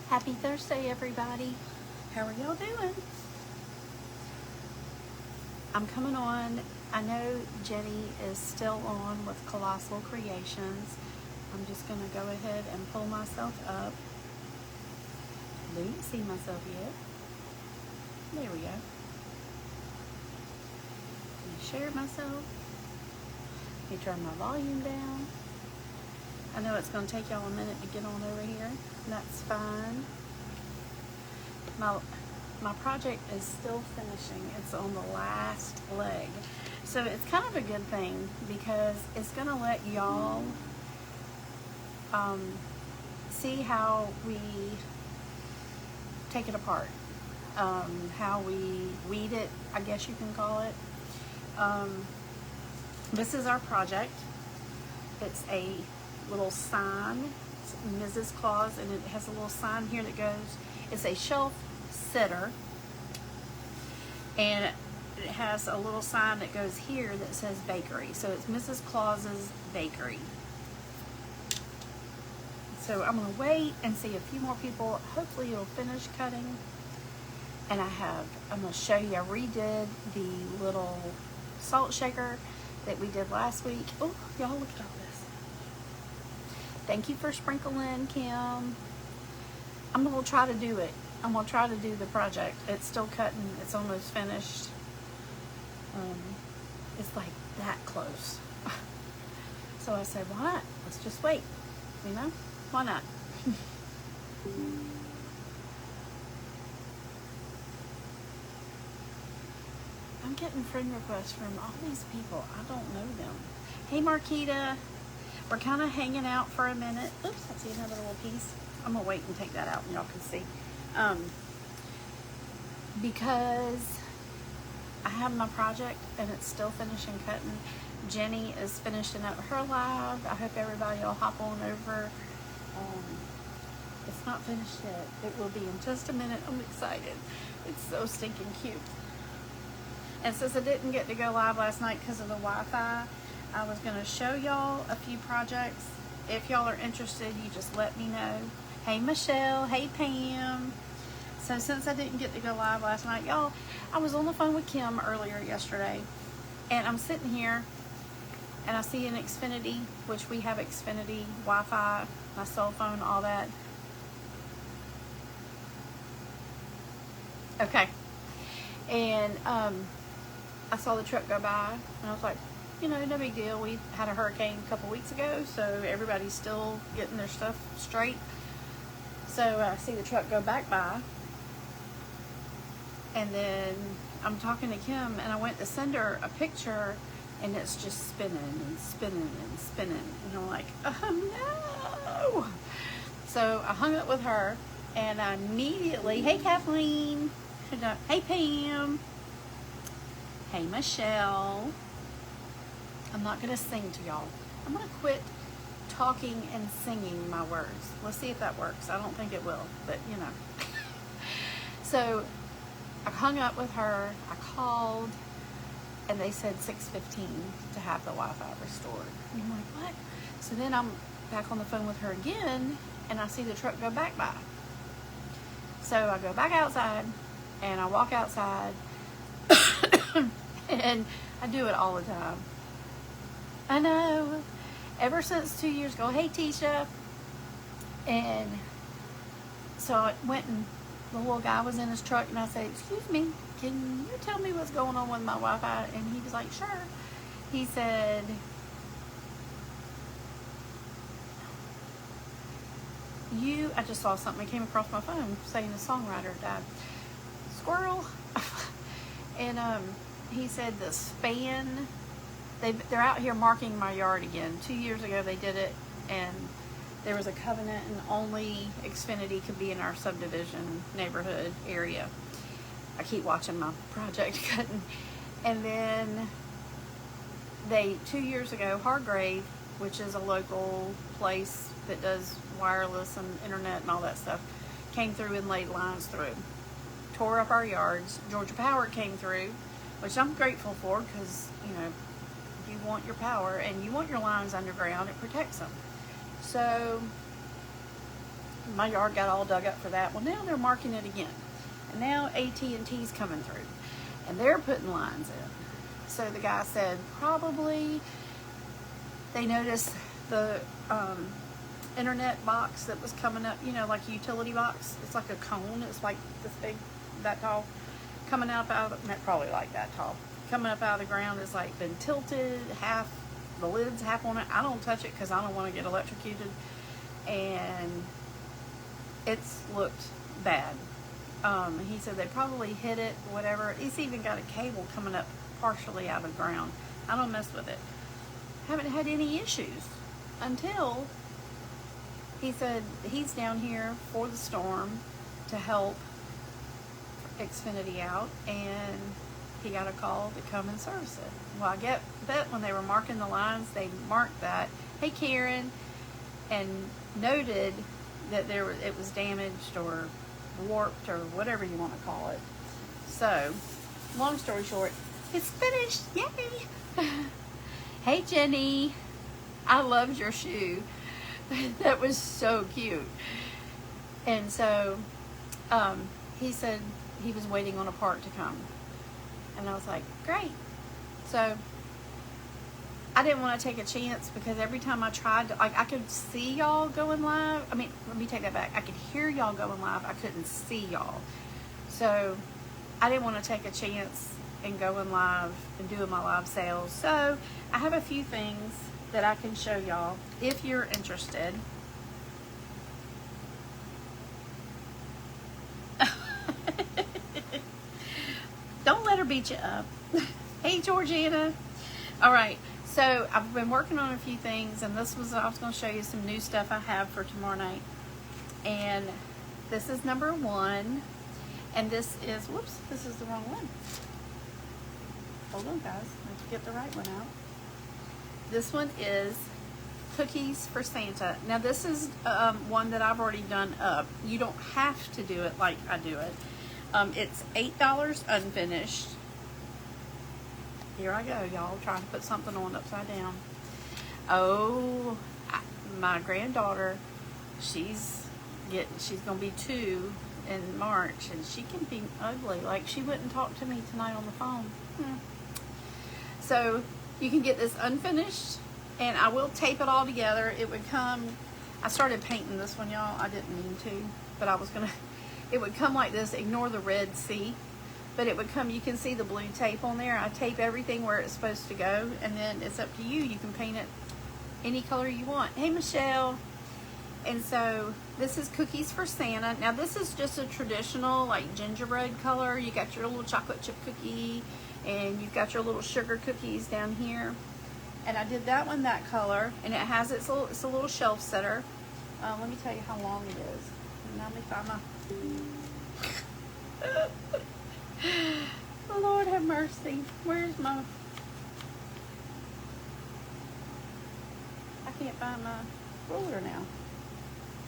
Happy Thursday, everybody. How are y'all doing? I'm coming on. I know Jenny is still on with Colossal Creations. I'm just going to go ahead and pull myself up. Do you see myself yet? There we go. Let me share myself. Let me turn my volume down. I know it's going to take y'all a minute to get on over here. That's fine. My project is still finishing. It's on the last leg. So it's kind of a good thing because it's going to let y'all see how we take it apart. How we weed it, I guess you can call it. This is our project. It's a little sign. It's Mrs. Claus, and it has a little sign here that goes, it's a shelf sitter, and it has a little sign that goes here that says bakery. So it's Mrs. Claus's Bakery. So I'm going to wait and see a few more people. Hopefully it'll finish cutting. And I'm going to show you, I redid the little salt shaker that we did last week. Oh, y'all look at all this. Thank you for sprinkling, Kim. I'm going to try to do it. I'm going to try to do the project. It's still cutting. It's almost finished. It's like that close. So I said, why not? Let's just wait. You know? Why not? I'm getting friend requests from all these people. I don't know them. Hey, Marquita. We're kind of hanging out for a minute. Oops, I see another little piece. I'm going to wait and take that out and y'all can see. Because I have my project and it's still finishing cutting. Jenny is finishing up her live. I hope everybody will hop on over. It's not finished yet. It will be in just a minute. I'm excited. It's so stinking cute. And since I didn't get to go live last night because of the Wi-Fi, I was going to show y'all a few projects. If y'all are interested, you just let me know. Hey, Michelle. Hey, Pam. So since I didn't get to go live last night, y'all, I was on the phone with Kim earlier yesterday, and I'm sitting here, and I see an Xfinity, which we have Xfinity, Wi-Fi, my cell phone, all that. Okay. And I saw the truck go by, and I was like, you know, no big deal. We had a hurricane a couple weeks ago, so everybody's still getting their stuff straight. So I see the truck go back by, and then I'm talking to Kim, and I went to send her a picture, and it's just spinning and spinning and spinning, and I'm like, oh no! So I hung up with her, and I immediately, hey Kathleen, hey Pam, hey Michelle. I'm not gonna sing to y'all. I'm gonna quit talking and singing my words. Let's see if that works. I don't think it will, but you know. So I hung up with her, I called, and they said 6:15 to have the Wi-Fi restored. And I'm like, what? So then I'm back on the phone with her again, and I see the truck go back by. So I go back outside, and I walk outside, and I do it all the time. I know. Ever since 2 years ago. Hey, Tisha. And so I went, and the little guy was in his truck, and I said, excuse me, can you tell me what's going on with my Wi-Fi? And he was like, sure. He said, I just saw something that came across my phone saying a songwriter died. Squirrel. And he said the span, they're out here marking my yard again. 2 years ago they did it, and there was a covenant, and only Xfinity could be in our subdivision neighborhood area. I keep watching my project cutting. And then 2 years ago, Hargrave, which is a local place that does wireless and internet and all that stuff, came through and laid lines through. Tore up our yards. Georgia Power came through, which I'm grateful for, because, you know, you want your power and you want your lines underground. It protects them. So my yard got all dug up for that. Well, now they're marking it again. And now AT&T's coming through. And they're putting lines in. So the guy said probably they noticed the internet box that was coming up, you know, like a utility box. It's like a cone. It's like this big, that tall. Coming up out of the, probably like that tall. Coming up out of the ground is like been tilted, half, the lid's half on it. I don't touch it because I don't want to get electrocuted. And it's looked bad. He said they probably hit it, whatever. It's even got a cable coming up partially out of the ground. I don't mess with it. Haven't had any issues until he said he's down here for the storm to help Xfinity out, and he got a call to come and service it. Well, I bet when they were marking the lines, they marked that, hey Karen, and noted that it was damaged or warped or whatever you want to call it. So, long story short, it's finished. Yay! Hey Jenny, I loved your shoe. That was so cute. And so he said he was waiting on a part to come, and I was like, great. So I didn't want to take a chance because every time I tried to, like, I could see y'all going live. I mean, let me take that back. I could hear y'all going live. I couldn't see y'all. So I didn't want to take a chance and going live and doing my live sales. So I have a few things that I can show y'all if you're interested. Don't let her beat you up. Hey Georgiana. All right. So I've been working on a few things, and this was, I was going to show you some new stuff I have for tomorrow night. And this is number 1. And this is, whoops, this is the wrong one. Hold on guys, let's get the right one out. This one is Cookies for Santa. Now this is one that I've already done up. You don't have to do it like I do it. It's $8 unfinished. Here I go, y'all, trying to put something on upside down. Oh, my granddaughter, she's gonna be 2 in March, and she can be ugly. Like, she wouldn't talk to me tonight on the phone. So you can get this unfinished, and I will tape it all together. It would come, I started painting this one, y'all. I didn't mean to, but I was gonna, it would come like this. Ignore the red C. But it would come, you can see the blue tape on there. I tape everything where it's supposed to go, and then it's up to you. You can paint it any color you want. Hey, Michelle. And so this is Cookies for Santa. Now this is just a traditional like gingerbread color. You got your little chocolate chip cookie, and you've got your little sugar cookies down here. And I did that one that color, and it has it's a little shelf sitter. Let me tell you how long it is. Now let me find my oh, Lord have mercy. Where's my... I can't find my ruler now.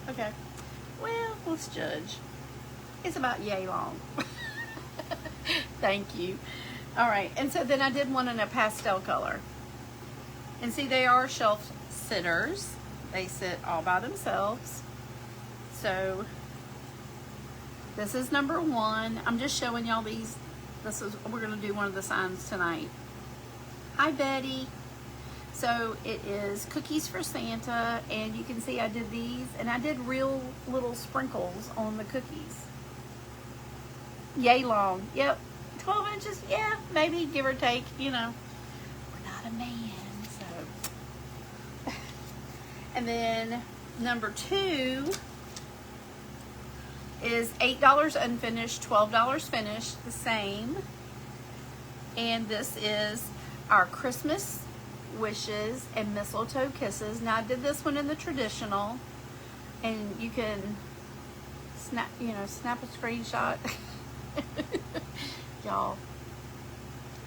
Okay. Well, let's judge. It's about yay long. Thank you. Alright, and so then I did one in a pastel color. And see, they are shelf sitters. They sit all by themselves. So... this is number 1. I'm just showing y'all these. This is, we're going to do one of the signs tonight. Hi, Betty. So it is Cookies for Santa, and you can see I did these, and I did real little sprinkles on the cookies. Yay long. Yep. 12 inches. Yeah, maybe, give or take, you know. We're not a man, so. And then number 2 is $8 unfinished, $12 finished, the same. And this is our Christmas wishes and mistletoe kisses. Now I did this one in the traditional, and you can snap a screenshot. Y'all,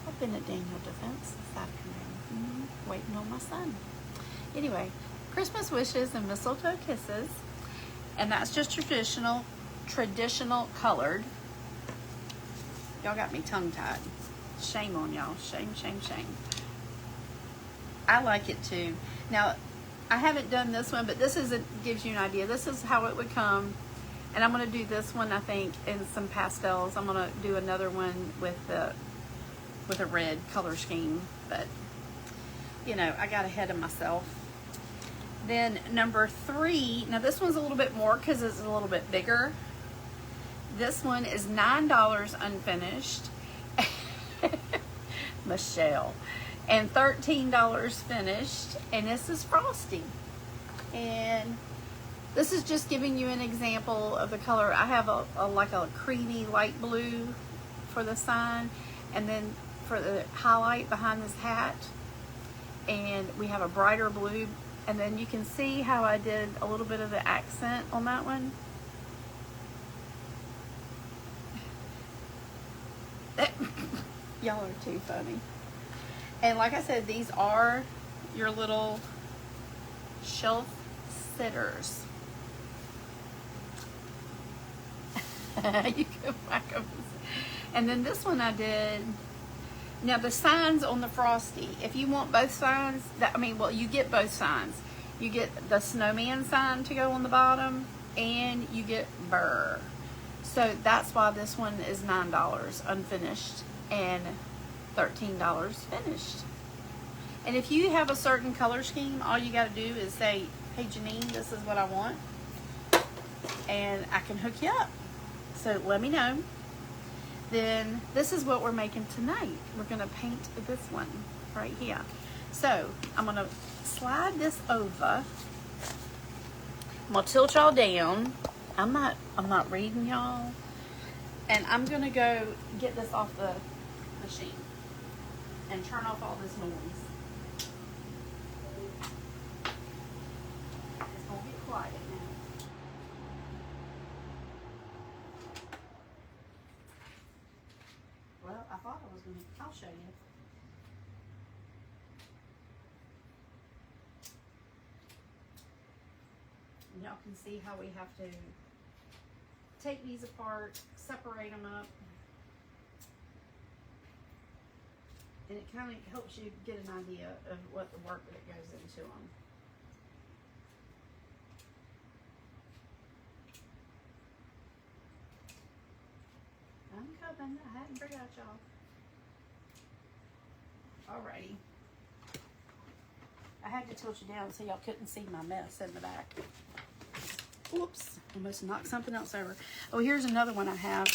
I've been at Daniel Defense this afternoon, waiting on my son. Anyway, Christmas wishes and mistletoe kisses, and that's just traditional colored. Y'all got me tongue-tied. Shame on y'all. Shame, shame, shame. I like it too. Now, I haven't done this one, but this gives you an idea. This is how it would come. And I'm going to do this one, I think, in some pastels. I'm going to do another one with a red color scheme. But, you know, I got ahead of myself. Then number 3. Now, this one's a little bit more because it's a little bit bigger. This one is $9 unfinished. Michelle. And $13 finished. And this is frosty. And this is just giving you an example of the color. I have like a creamy light blue for the sign, and then for the highlight behind this hat, and we have a brighter blue, and then you can see how I did a little bit of the accent on that one. Y'all are too funny. And like I said, these are your little shelf sitters. You can whack them. And then this one I did. Now the signs on the frosty, if you want both signs, well, you get both signs. You get the snowman sign to go on the bottom, and you get burr. So that's why this one is $9 unfinished and $13 finished. And if you have a certain color scheme, all you got to do is say, hey Janine, this is what I want, and I can hook you up. So let me know. Then this is what we're making tonight. We're going to paint this one right here. So I'm going to slide this over. I'm going to tilt y'all down. I'm not reading y'all. And I'm going to go get this off the machine and turn off all this noise. It's going to get quiet now. Well, I thought I was going to, I'll show you. And y'all can see how we have to take these apart, separate them up. And it kind of helps you get an idea of what the work that goes into them. I'm coming. I hadn't forgot y'all. Alrighty. I had to tilt you down so y'all couldn't see my mess in the back. Oops. Almost knocked something else over. Oh, here's another one I have.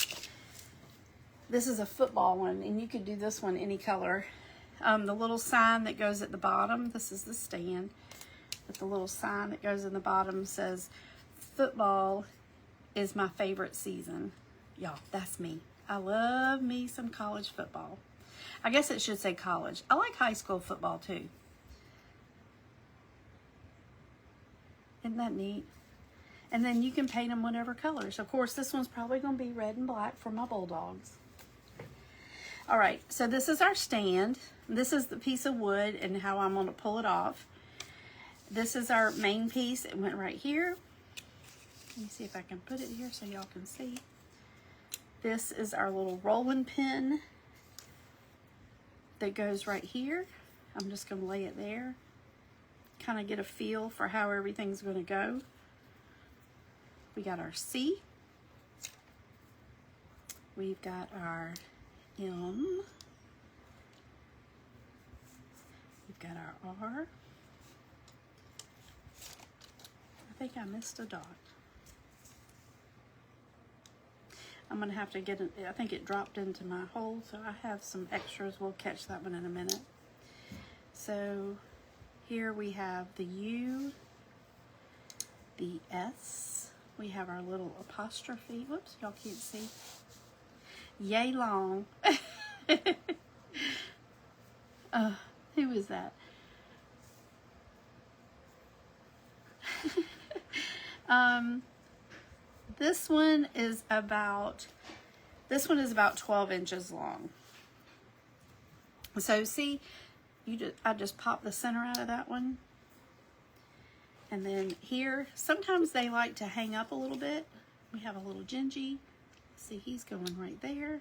This is a football one, and you could do this one any color. The little sign that goes at the bottom, this is the stand, but the little sign that goes in the bottom says, football is my favorite season. Y'all, that's me. I love me some college football. I guess it should say college. I like high school football too. Isn't that neat? And then you can paint them whatever colors. Of course, this one's probably going to be red and black for my bulldogs. All right, so this is our stand. This is the piece of wood and how I'm going to pull it off. This is our main piece. It went right here. Let me see if I can put it here so y'all can see. This is our little rolling pin that goes right here. I'm just going to lay it there. Kind of get a feel for how everything's going to go. We got our C. We've got our M. We've got our R. I think I missed a dot. I'm going to have to get it. I think it dropped into my hole, so I have some extras. We'll catch that one in a minute. So here we have the U, the S. We have our little apostrophe. Whoops, y'all can't see. Yay long. Who is that? This one is about 12 inches long. So see, I just popped the center out of that one. And then here, sometimes they like to hang up a little bit. We have a little Gingy. See, he's going right there.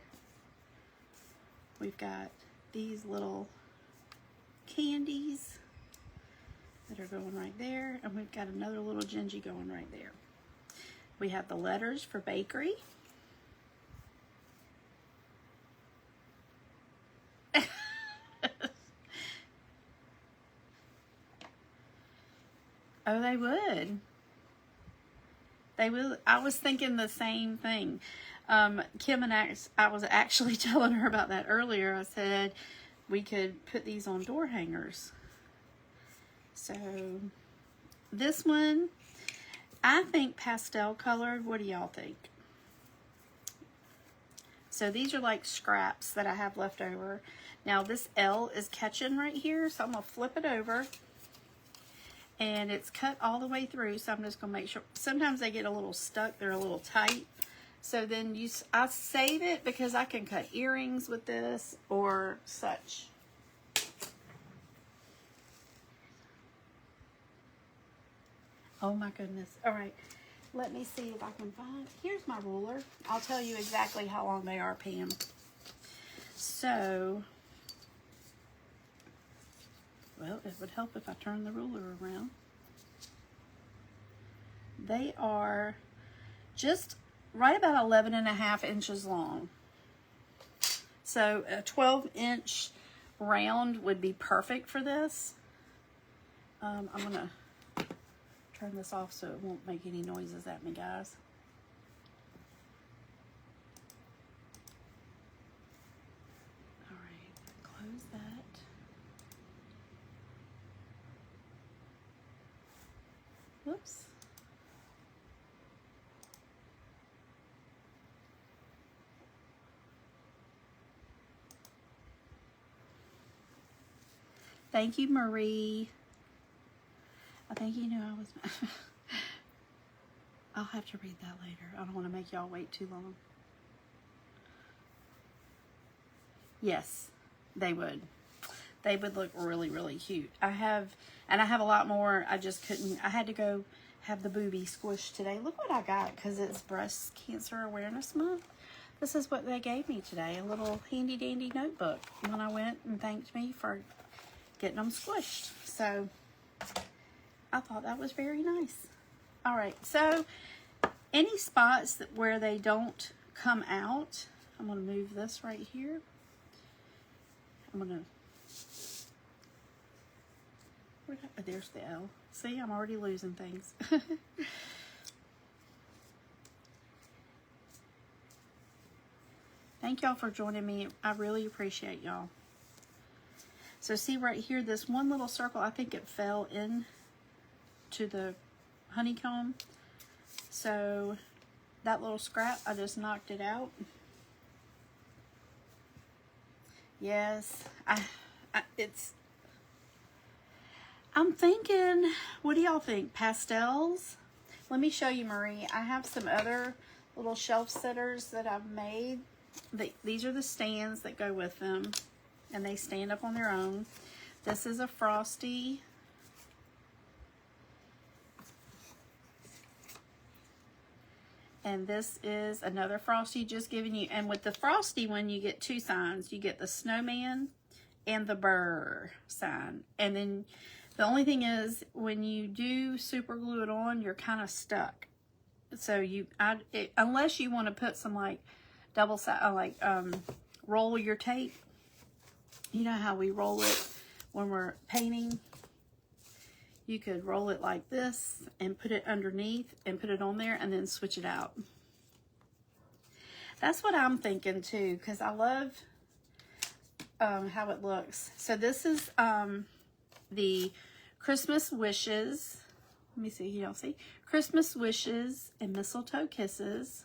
We've got these little candies. that are going right there. And we've got another little Gingy going right there. We have the letters for bakery. Oh, they would. They will. I was thinking the same thing. Kim and I was actually telling her about that earlier. I said we could put these on door hangers. So this one, I think pastel colored. What do y'all think? So these are like scraps that I have left over. Now this L is catching right here, so I'm gonna flip it over. And it's cut all the way through, so I'm just gonna make sure. Sometimes they get a little stuck, they're a little tight. So then I save it because I can cut earrings with this or such. Oh my goodness. All right, let me see if I can find, here's my ruler. I'll tell you exactly how long they are, Pam. So, well, it would help if I turn the ruler around. They are just right about 11.5 inches long. So a 12-inch round would be perfect for this. I'm gonna turn this off so it won't make any noises at me, guys. All right, close that. Whoops. Thank you, Marie. I think you knew I was... I'll have to read that later. I don't want to make y'all wait too long. Yes, they would. They would look really, really cute. I have a lot more. I just couldn't. I had to go have the booby squished today. Look what I got because it's Breast Cancer Awareness Month. This is what they gave me today. A little handy dandy notebook when I went and thanked me for getting them squished. So I thought that was very nice. All right, so any spots where they don't come out, I'm going to move this right here. I'm going to, there's the L. See, I'm already losing things. Thank y'all for joining me. I really appreciate y'all. So see right here, this one little circle, I think it fell in to the honeycomb. So that little scrap, I just knocked it out. Yes, I'm thinking, what do y'all think? Pastels? Let me show you, Marie. I have some other little shelf sitters that I've made. These are the stands that go with them, and they stand up on their own. This is a Frosty. And this is another Frosty, just giving you, and with the Frosty one, you get two signs. You get the snowman and the burr sign. And then the only thing is, when you do super glue it on, you're kind of stuck. So unless you want to put some like double side, roll your tape. You know how we roll it when we're painting? You could roll it like this and put it underneath and put it on there and then switch it out. That's what I'm thinking too, because I love how it looks. So this is the Christmas Wishes. Let me see, y'all see? Christmas Wishes and Mistletoe Kisses.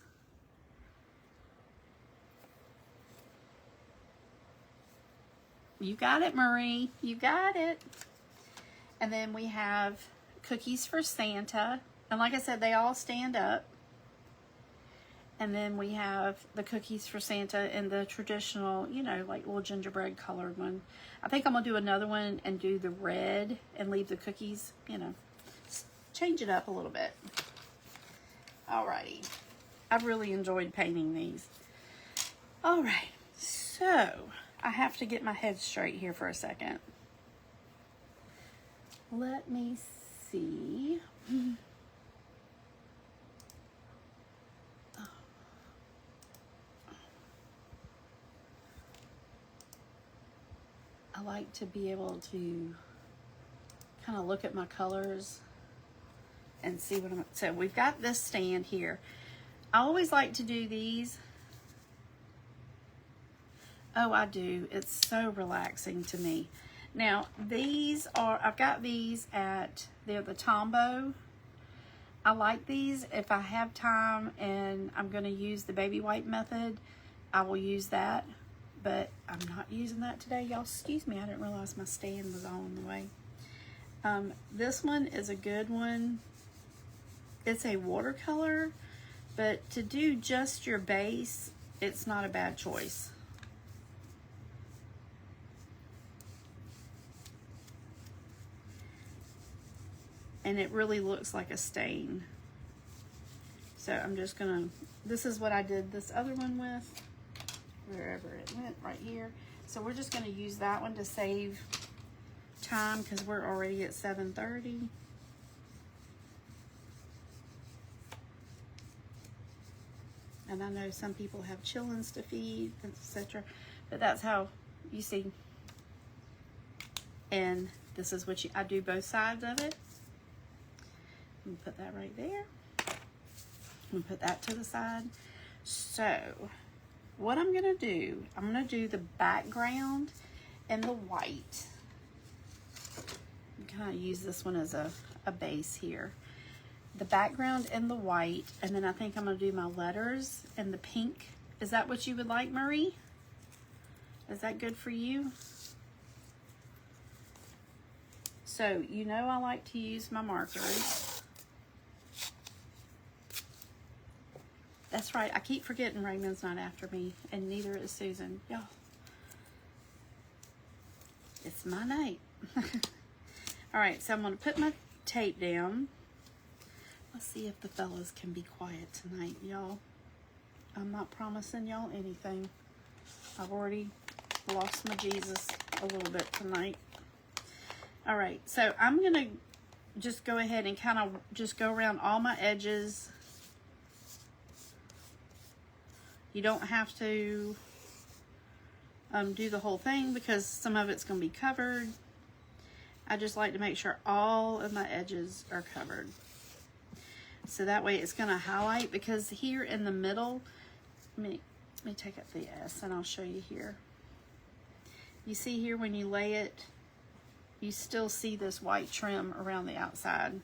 You got it, Marie. You got it. And then we have Cookies for Santa. And like I said, they all stand up. And then we have the Cookies for Santa in the traditional, you know, like little gingerbread colored one. I think I'm going to do another one and do the red and leave the cookies, you know, change it up a little bit. Alrighty. I've really enjoyed painting these. Alright, so I have to get my head straight here for a second. Let me see. I like to be able to kind of look at my colors and see what I'm, so we've got this stand here. I always like to do these. Oh, I do. It's so relaxing to me. Now, these are, I've got these at, they're the Tombow. I like these. If I have time and I'm going to use the baby wipe method, I will use that. But I'm not using that today. Y'all, excuse me. I didn't realize my stand was on the way. This one is a good one. It's a watercolor, but to do just your base, it's not a bad choice. And it really looks like a stain. So I'm just gonna, this is what I did this other one with, wherever it went, right here. So we're just gonna use that one to save time because we're already at 7:30. And I know some people have children to feed, etc. But that's how you see. And this is what I do both sides of it. I'm gonna put that right there. I'm gonna put that to the side. So what I'm gonna do, I'm gonna do the background and the white. I'm gonna use this one as a base here. The background and the white, and then I think I'm gonna do my letters and the pink. Is that what you would like, Marie? Is that good for you? So you know I like to use my markers. That's right, I keep forgetting Raymond's not after me, and neither is Susan. Y'all, it's my night. All right, so I'm gonna put my tape down. Let's see if the fellas can be quiet tonight, y'all. I'm not promising y'all anything. I've already lost my Jesus a little bit tonight. All right, so I'm gonna just go ahead and kind of just go around all my edges. You don't have to do the whole thing because some of it's gonna be covered. I just like to make sure all of my edges are covered. So that way it's gonna highlight, because here in the middle, let me take up the S and I'll show you here. You see here when you lay it, you still see this white trim around the outside.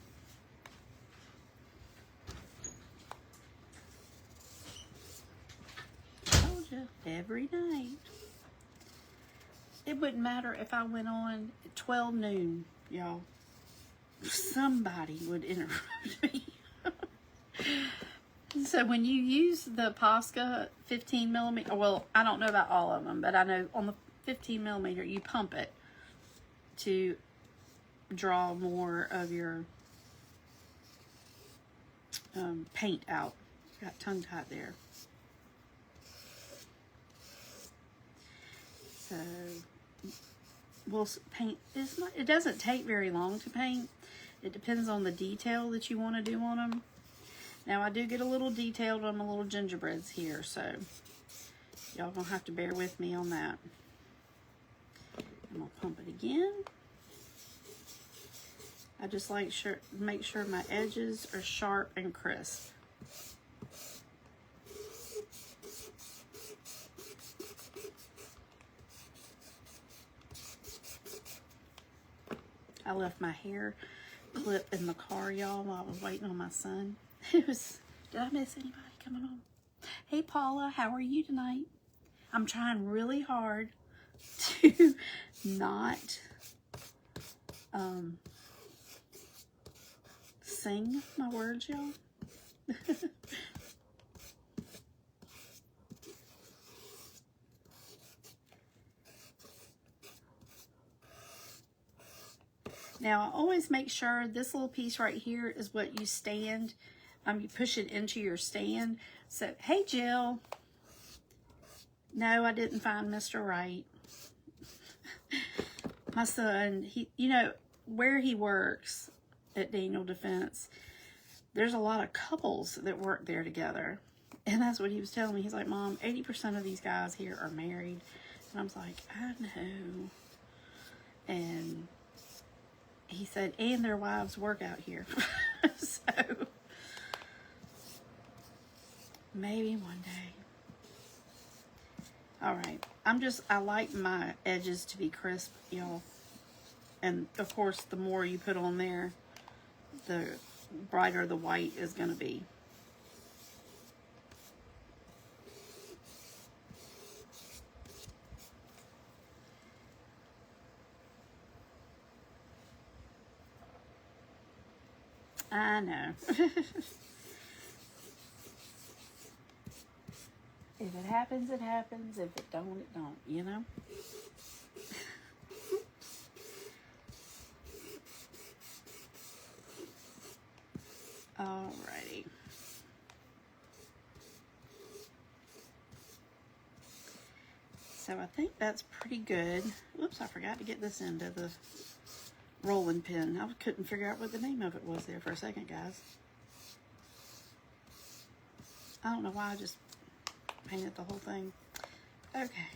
Told you, every night. It wouldn't matter if I went on at 12 noon, y'all. Somebody would interrupt me. So when you use the Posca 15 millimeter, well, I don't know about all of them, but I know on the 15 millimeter, you pump it to draw more of your paint out. Got tongue tied there. So we'll paint. It doesn't take very long to paint. It depends on the detail that you want to do on them. Now I do get a little detailed on my little gingerbreads here, so y'all gonna have to bear with me on that. I'm gonna pump it again. I just like make sure my edges are sharp and crisp. I left my hair clip in the car, y'all, while I was waiting on my son. Did I miss anybody coming on? Hey, Paula, how are you tonight? I'm trying really hard to not sing my words, y'all. Now, I always make sure this little piece right here is what you stand. You push it into your stand. So, hey, Jill. No, I didn't find Mr. Right. My son, you know, where he works at Daniel Defense, there's a lot of couples that work there together. And that's what he was telling me. He's like, Mom, 80% of these guys here are married. And I was like, I know. And he said, and their wives work out here. So, maybe one day. Alright. I like my edges to be crisp, y'all. And, of course, the more you put on there, the brighter the white is going to be. I know. If it happens, it happens. If it don't, it don't, you know? Alrighty. So I think that's pretty good. Oops, I forgot to get this into the rolling pin. I couldn't figure out what the name of it was there for a second, guys. I don't know why I just painted the whole thing. Okay.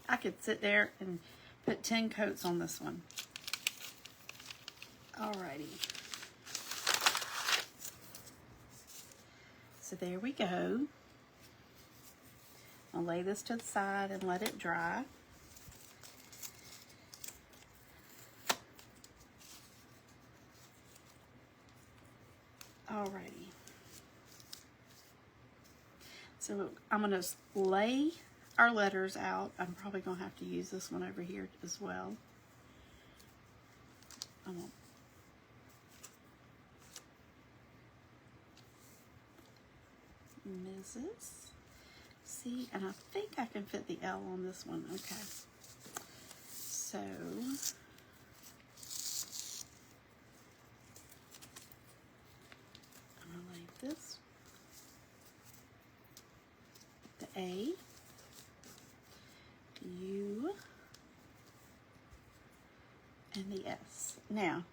I could sit there and put 10 coats on this one. Alrighty. So there we go. I'll lay this to the side and let it dry. Alrighty. So I'm going to lay our letters out. I'm probably going to have to use this one over here as well. Mrs. C, and I think I can fit the L on this one. Okay. So I'm going to lay this, the A, U, and the S. Now,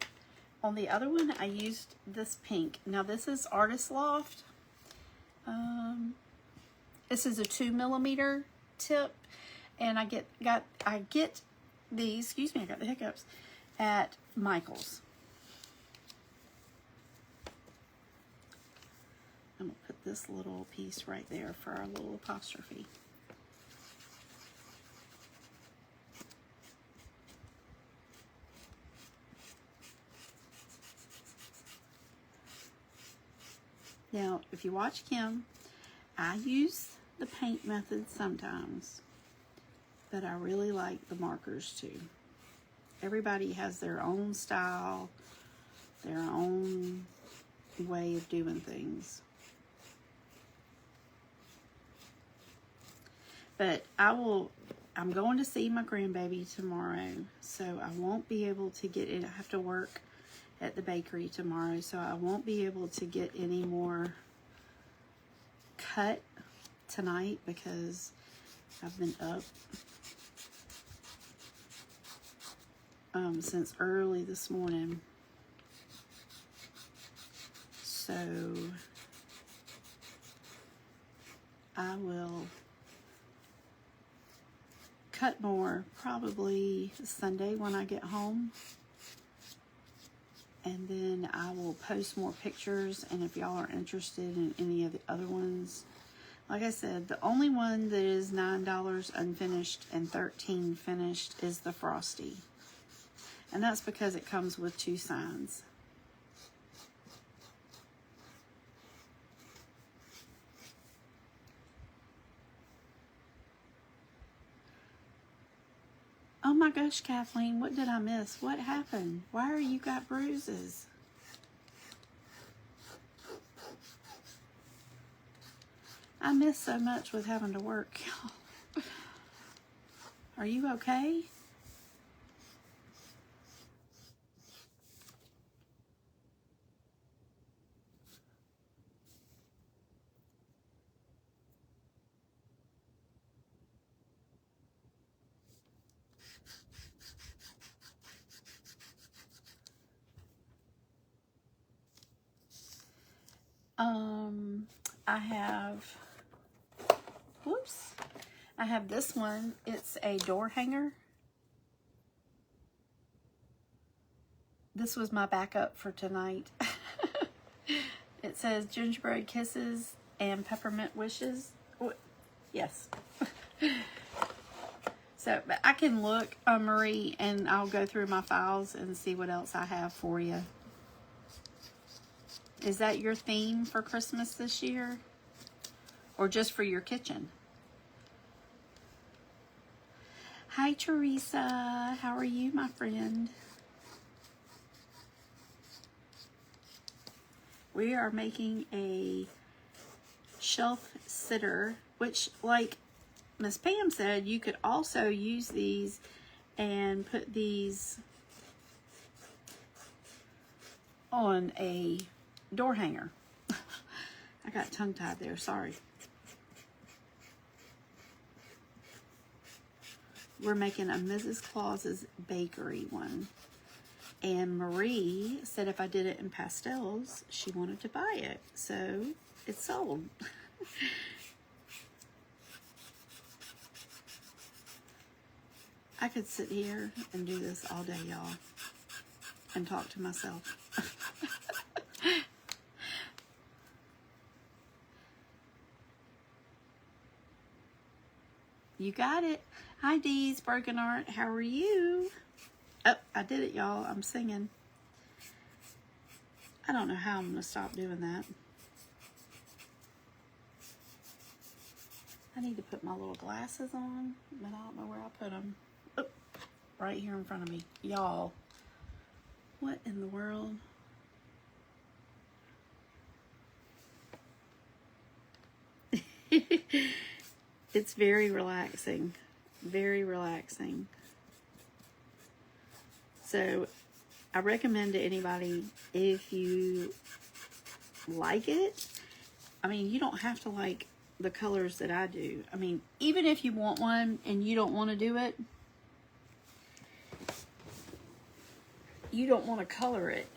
on the other one, I used this pink. Now, this is Artist Loft. This is a 2mm tip, and I get these. Excuse me, I got the hiccups at Michael's. I'm gonna put this little piece right there for our little apostrophe. Now, if you watch Kim, I use the paint method sometimes, but I really like the markers too. Everybody has their own style, their own way of doing things. But I'm going to see my grandbaby tomorrow, so I won't be able to get it. I have to work at the bakery tomorrow, so I won't be able to get any more cut tonight because I've been up since early this morning. So I will cut more probably Sunday when I get home. And then I will post more pictures, and if y'all are interested in any of the other ones, like I said, the only one that is $9 unfinished and $13 finished is the Frosty. And that's because it comes with 2 signs. Oh my gosh, Kathleen, what did I miss? What happened? Why are you got bruises? I miss so much with having to work. Are you okay? I have, whoops, I have this one. It's a door hanger. This was my backup for tonight. It says gingerbread kisses and peppermint wishes. Yes. So, but I can look, Marie, and I'll go through my files and see what else I have for you. Is that your theme for Christmas this year? Or just for your kitchen? Hi, Teresa. How are you, my friend? We are making a shelf sitter, which, like Miss Pam said, you could also use these and put these on a door hanger. I got tongue-tied there, sorry. We're making a Mrs. Claus's Bakery one. And Marie said if I did it in pastels, she wanted to buy it. So it's sold. I could sit here and do this all day, y'all, and talk to myself. You got it. Hi, Dee's Broken Art. How are you? Oh, I did it, y'all. I'm singing. I don't know how I'm going to stop doing that. I need to put my little glasses on, but I don't know where I put them. Oh, right here in front of me. Y'all, what in the world? It's very relaxing. Very relaxing. So I recommend to anybody, if you like it, I mean, you don't have to like the colors that I do. I mean, even if you want one and you don't want to do it, you don't want to color it,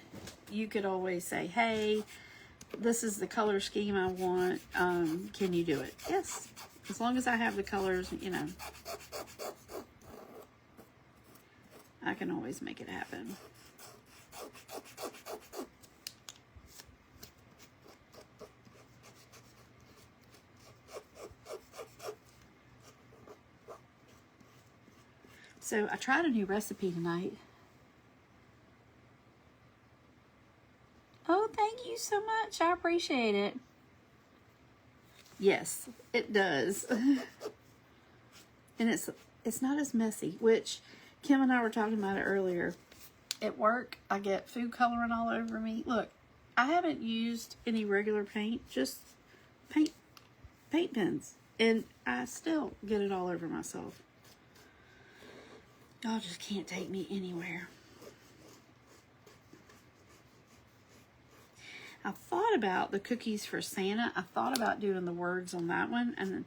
you could always say, hey, this is the color scheme I want. Can you do it? Yes. As long as I have the colors, you know, I can always make it happen. So I tried a new recipe tonight. Oh, thank you so much. I appreciate it. Yes, it does. And it's not as messy, which Kim and I were talking about it earlier. At work, I get food coloring all over me. Look, I haven't used any regular paint, just paint pens, and I still get it all over myself. Y'all just can't take me anywhere. I thought about the cookies for Santa. I thought about doing the words on that one and then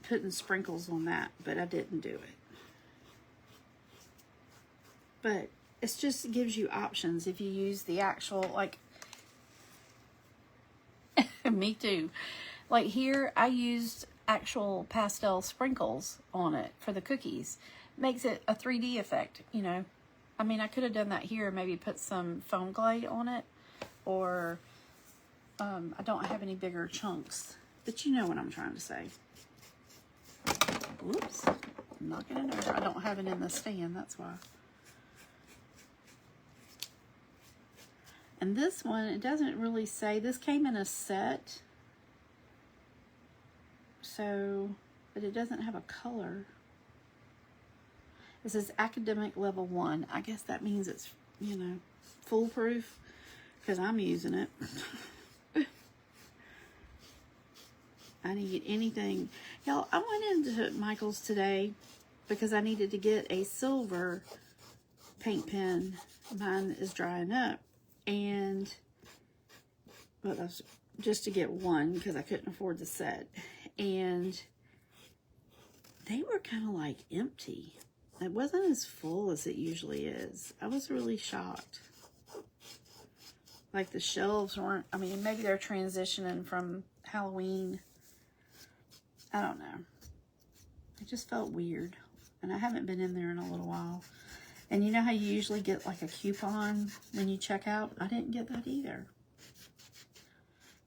putting sprinkles on that, but I didn't do it. But it just gives you options if you use the actual, like, me too. Like here, I used actual pastel sprinkles on it for the cookies. Makes it a 3D effect, you know. I mean, I could have done that here, maybe put some foam clay on it, or I don't have any bigger chunks, but you know what I'm trying to say. Whoops, I'm knocking it over. I don't have it in the stand, that's why. And this one, it doesn't really say. This came in a set, so, but it doesn't have a color. It says academic level 1. I guess that means it's, you know, foolproof, because I'm using it. I need anything. Y'all, I went into Michael's today because I needed to get a silver paint pen. Mine is drying up. And, well, that's just to get one because I couldn't afford the set. And they were kind of like empty. It wasn't as full as it usually is. I was really shocked. Like the shelves weren't, I mean, maybe they're transitioning from Halloween. I don't know. It just felt weird. And I haven't been in there in a little while. And you know how you usually get like a coupon when you check out? I didn't get that either.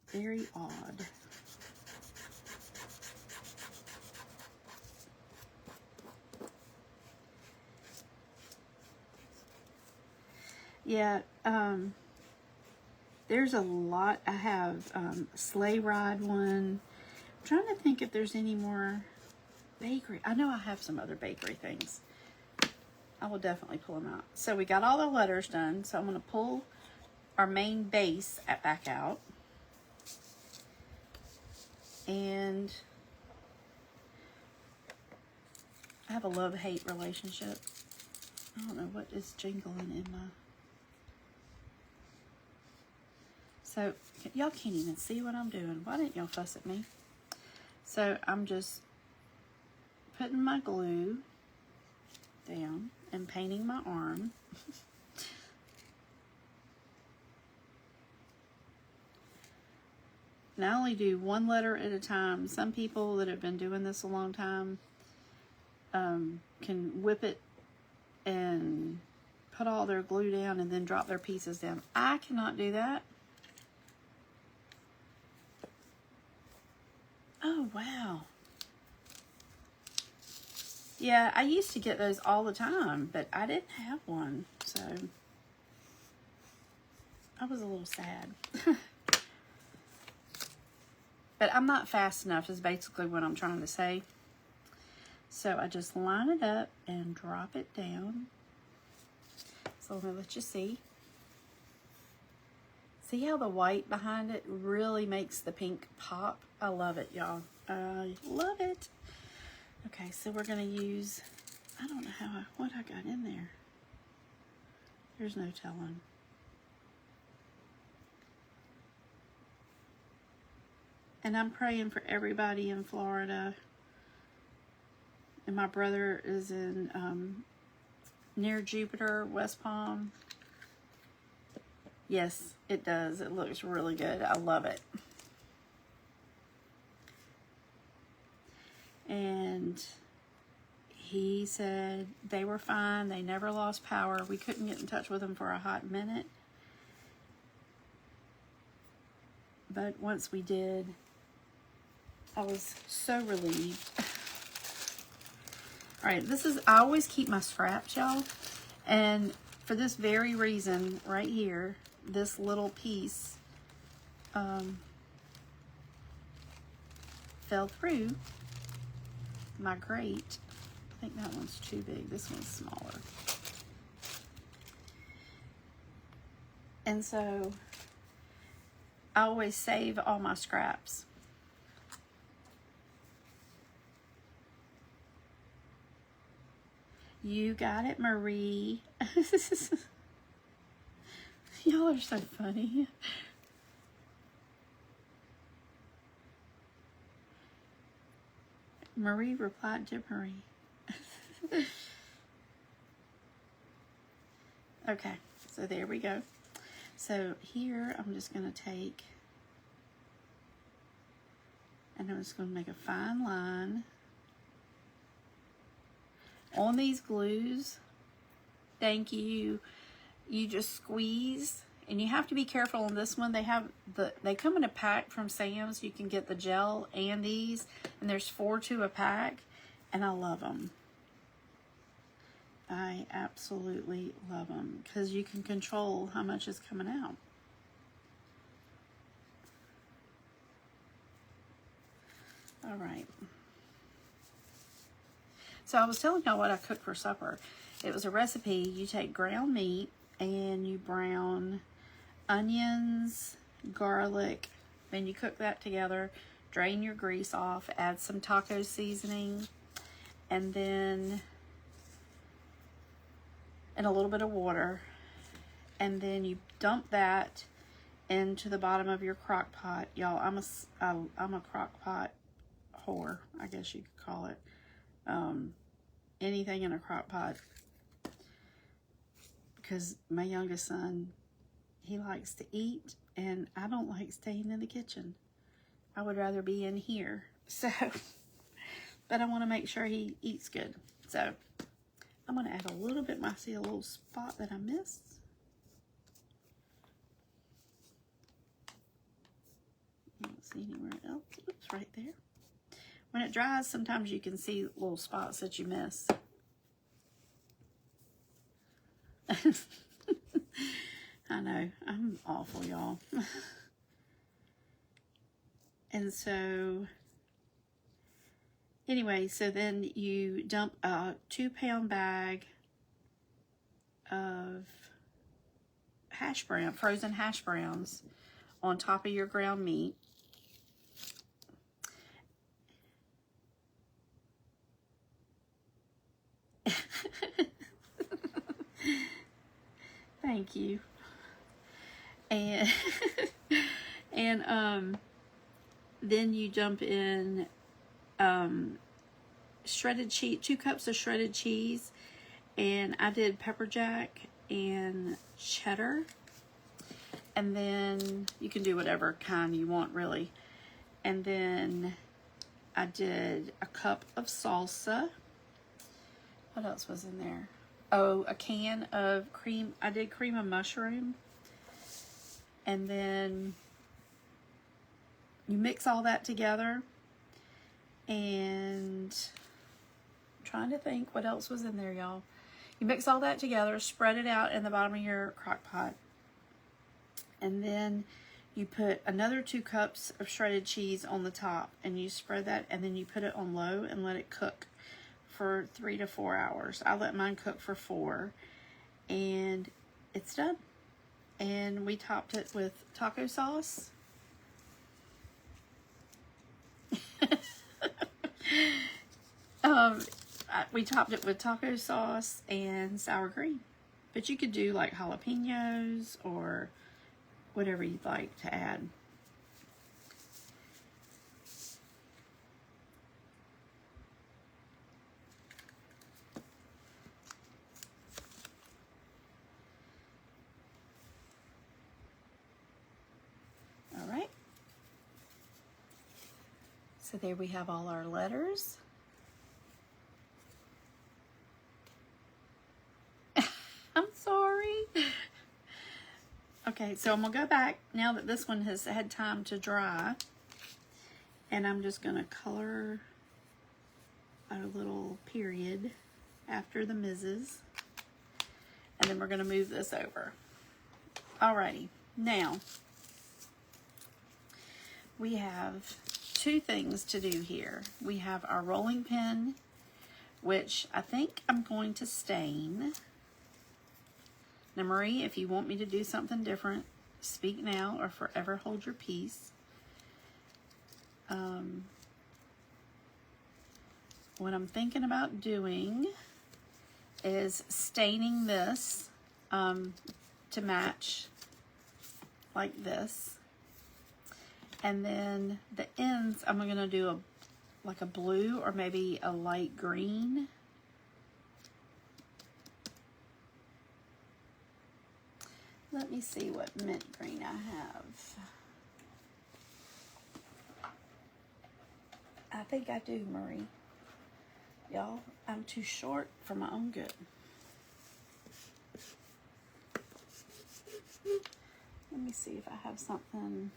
Very odd. Yeah, there's a lot. I have sleigh ride one. I'm trying to think if there's any more bakery. I know I have some other bakery things. I will definitely pull them out. So we got all the letters done. So I'm going to pull our main base back out. And I have a love-hate relationship. I don't know what is jingling in my... So y'all can't even see what I'm doing. Why didn't y'all fuss at me? So I'm just putting my glue down and painting my arm. And I only do one letter at a time. Some people that have been doing this a long time can whip it and put all their glue down and then drop their pieces down. I cannot do that. Oh, wow. Yeah, I used to get those all the time, but I didn't have one, so I was a little sad. But I'm not fast enough is basically what I'm trying to say. So I just line it up and drop it down. So let me let you see. See how the white behind it really makes the pink pop? I love it, y'all. I love it. Okay, so we're gonna use, I don't know what I got in there. There's no telling. And I'm praying for everybody in Florida. And my brother is in near Jupiter, West Palm. Yes, it does. It looks really good. I love it. And he said they were fine. They never lost power. We couldn't get in touch with them for a hot minute. But once we did, I was so relieved. All right, I always keep my scraps, y'all. And for this very reason, right here, this little piece fell through my grate. I think that one's too big. This one's smaller. And so I always save all my scraps. You got it, Marie. Y'all are so funny. Marie replied to Marie. Okay, so there we go. So here I'm just going to take, and I'm just going to make a fine line on these glues. Thank you. You just squeeze, and you have to be careful on this one. They come in a pack from Sam's. You can get the gel and these, and there's 4 to a pack, and I love them. I absolutely love them because you can control how much is coming out. All right. So I was telling y'all what I cooked for supper. It was a recipe. You take ground meat and you brown onions, garlic, then you cook that together, drain your grease off, add some taco seasoning, and then and a little bit of water, and then you dump that into the bottom of your crock pot. Y'all, I'm a crock pot whore, I guess you could call it. Anything in a crock pot, because my youngest son, he likes to eat, and I don't like staying in the kitchen. I would rather be in here. So, but I want to make sure he eats good. So, I'm going to add a little bit. I see a little spot that I missed. I don't see anywhere else. Oops, right there. When it dries, sometimes you can see little spots that you miss. I know, I'm awful, y'all. And so, anyway, so then you dump a 2-pound bag of frozen hash browns on top of your ground meat. Thank you. And and then you dump in shredded cheese, 2 cups of shredded cheese, and I did pepper jack and cheddar. And then you can do whatever kind you want, really. And then I did a cup of salsa. What else was in there? Oh, a can of cream. I did cream of mushroom. And then you mix all that together. And I'm trying to think what else was in there, y'all. You mix all that together, spread it out in the bottom of your crock pot. And then you put another 2 cups of shredded cheese on the top, and you spread that, and then you put it on low and let it cook for 3 to 4 hours. I let mine cook for 4, and it's done. And we topped it with taco sauce. We topped it with taco sauce and sour cream. But you could do like jalapenos or whatever you'd like to add. All right. So there we have all our letters. I'm sorry. Okay, so I'm going to go back now that this one has had time to dry. And I'm just going to color a little period after the Mrs. And then we're going to move this over. Alrighty, now we have 2 things to do here. We have our rolling pin, which I think I'm going to stain. Now, Marie, if you want me to do something different, speak now or forever hold your peace. What I'm thinking about doing is staining this to match like this. And then the ends, I'm going to do like a blue or maybe a light green. Let me see what mint green I have. I think I do, Marie. Y'all, I'm too short for my own good. Let me see if I have something.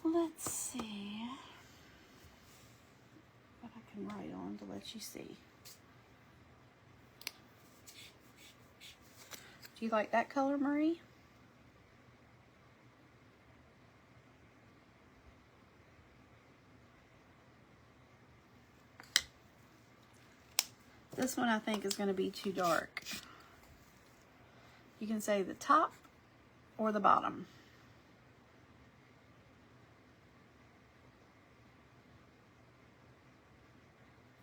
Let's see what I can write on to let you see. Do you like that color, Marie? This one I think is going to be too dark. You can say the top or the bottom.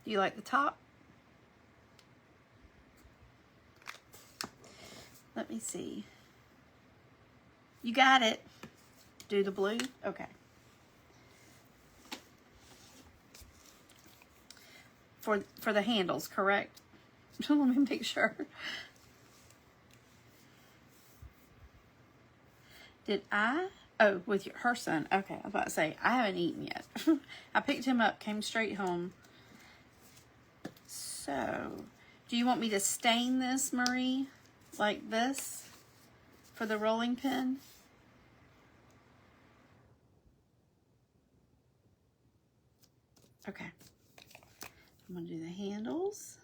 Do you like the top? Let me see. You got it. Do the blue? Okay. for the handles, correct? Let me make sure. Did I? Oh, with her son. Okay, I was about to say, I haven't eaten yet. I picked him up, came straight home. So, do you want me to stain this, Marie? Like this? For the rolling pin? Okay. I'm going to do the handles.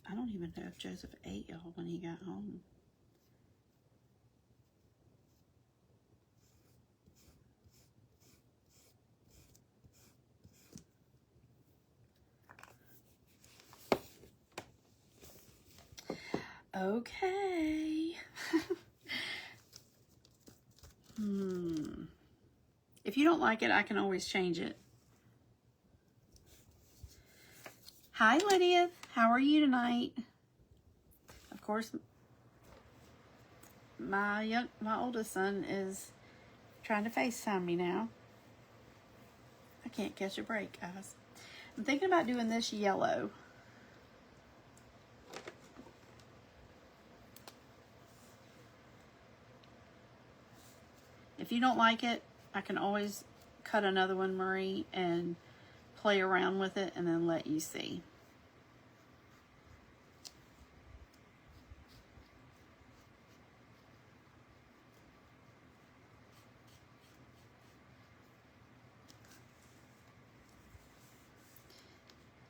I don't even know if Joseph ate y'all when he got home. Okay. If you don't like it, I can always change it. Hi, Lydia. How are you tonight? Of course, my oldest son is trying to FaceTime me now. I can't catch a break, guys. I'm thinking about doing this yellow. If you don't like it, I can always cut another one, Marie, and play around with it and then let you see.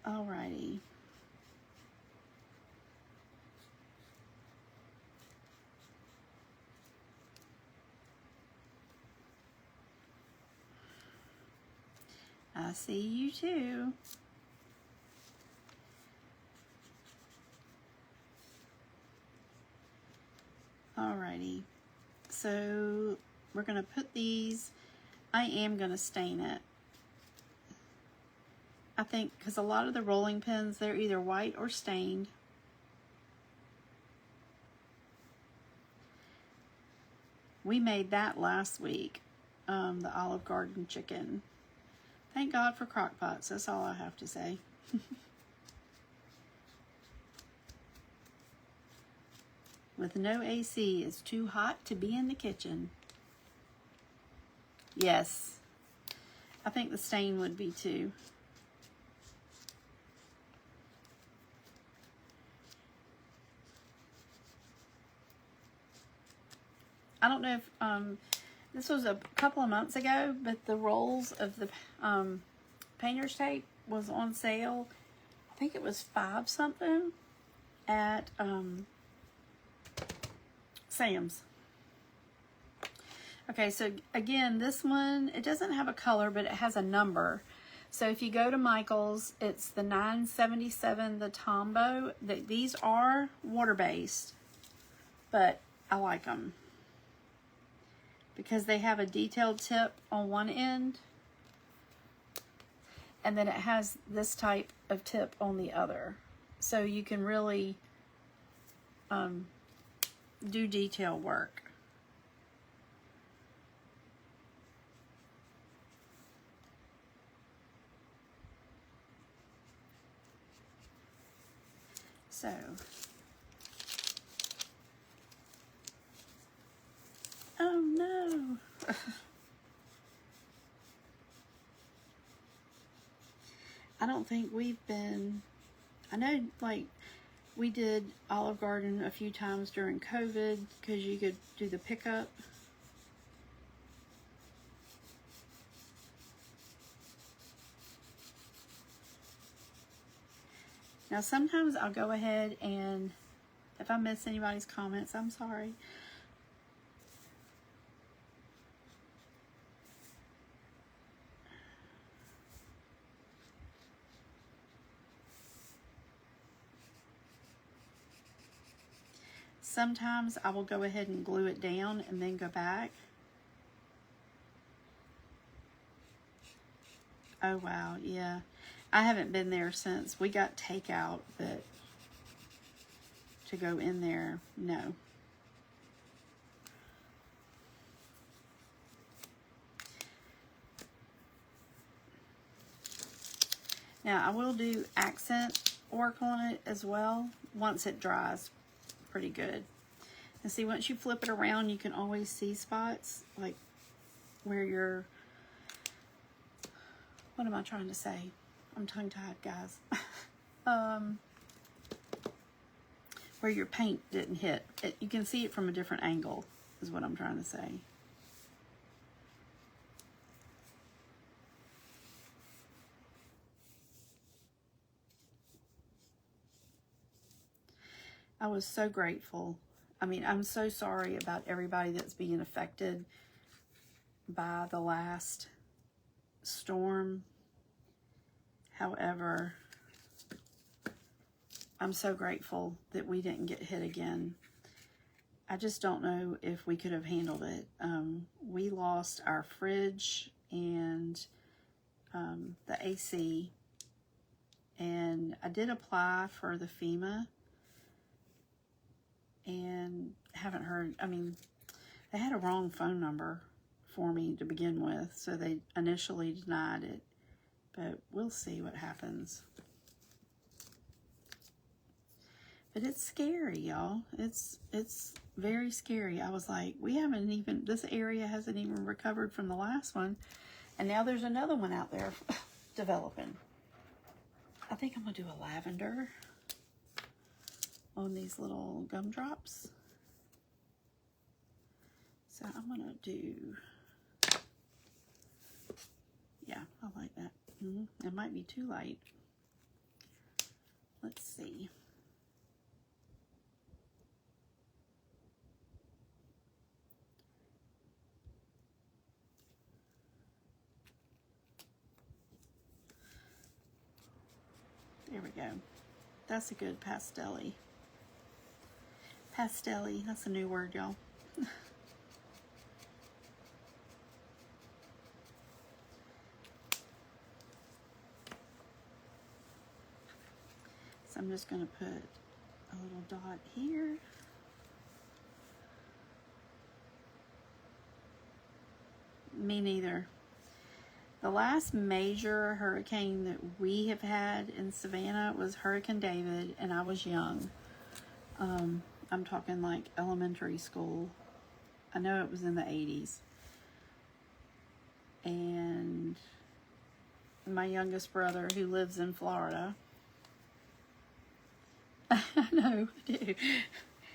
Alrighty. I see you too. Alrighty. So we're going to put these, I am going to stain it. I think because a lot of the rolling pins, they're either white or stained. We made that last week, the Olive Garden chicken. Thank God for crock pots, that's all I have to say. With no AC, it's too hot to be in the kitchen. Yes, I think the stain would be too. I don't know if this was a couple of months ago, but the rolls of the painter's tape was on sale. I think it was $5 something at Sam's. Okay, so again, this one, it doesn't have a color, but it has a number. So if you go to Michael's, it's the 977, the Tombow. These are water-based, but I like them because they have a detailed tip on one end, and then it has this type of tip on the other. So you can really do detail work. So, oh no. I don't think we've been, I know like we did Olive Garden a few times during COVID because you could do the pickup. Now sometimes I'll go ahead and, if I miss anybody's comments, I'm sorry. Sometimes I will go ahead and glue it down and then go back. Oh, wow. Yeah. I haven't been there since we got takeout, but to go in there, no. Now, I will do accent work on it as well once it dries pretty good. And see, once you flip it around, you can always see spots like where you're, what am I trying to say? I'm tongue-tied, guys. Where your paint didn't hit. You can see it from a different angle, is what I'm trying to say. I was so grateful. I mean, I'm so sorry about everybody that's being affected by the last storm. However, I'm so grateful that we didn't get hit again. I just don't know if we could have handled it. We lost our fridge and the AC, and I did apply for the FEMA and haven't heard. I mean, they had a wrong phone number for me to begin with, so they initially denied it, but we'll see what happens. But it's scary, y'all. It's very scary. I was like, this area hasn't even recovered from the last one, and now there's another one out there developing. I think I'm gonna do a lavender on these little gumdrops. So I'm gonna do, yeah, I like that. It might be too light. Let's see. There we go. That's a good pastel-y. Pastel-y, that's a new word, y'all. So I'm just going to put a little dot here. Me neither. The last major hurricane that we have had in Savannah was Hurricane David, and I was young. I'm talking like elementary school. I know it was in the 80s. And my youngest brother, who lives in Florida, I know, I do.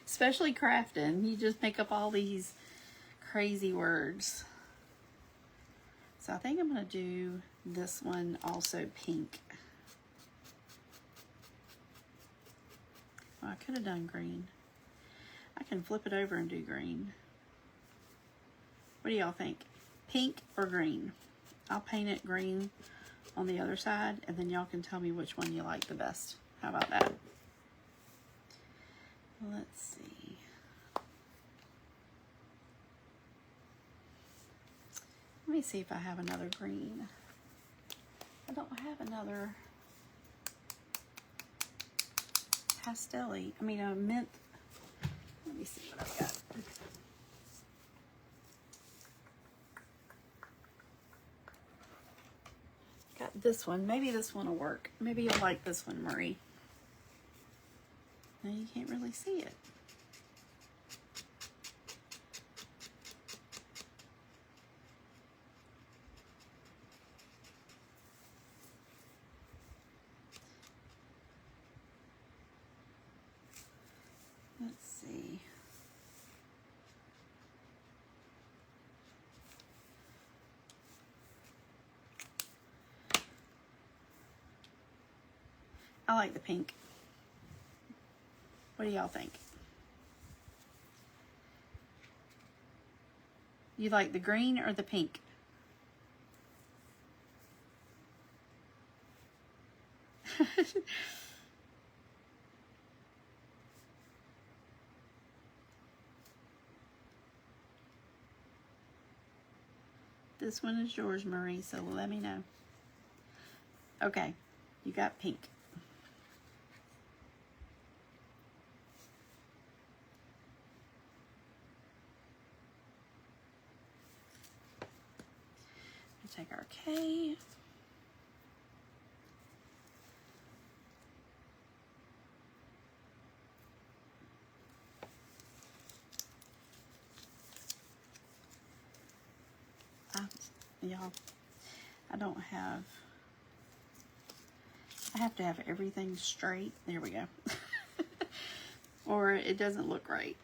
Especially crafting. You just make up all these crazy words. So I think I'm going to do this one also pink. Well, I could have done green. I can flip it over and do green. What do y'all think? Pink or green? I'll paint it green on the other side, and then y'all can tell me which one you like the best. How about that? Let's see. Let me see if I have another green. I don't have another pastel-y. I mean, a mint. Let me see what I've got. Got this one. Maybe this one will work. Maybe you'll like this one, Marie. Now you can't really see it. Let's see. I like the pink. What do y'all think? You like the green or the pink? This one is yours, Marie, so let me know. Okay, you got pink. Take our K. Y'all, I don't have, I have to have everything straight. There we go. Or it doesn't look right.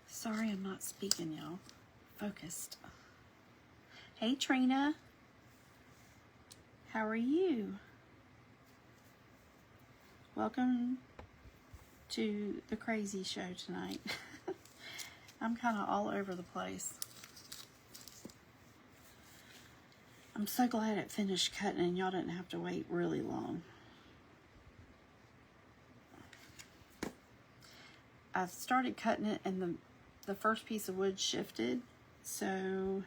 Sorry, I'm not speaking, y'all. Focused. Hey, Trina. How are you? Welcome to the crazy show tonight. I'm kind of all over the place. I'm so glad it finished cutting and y'all didn't have to wait really long. I started cutting it and the first piece of wood shifted, so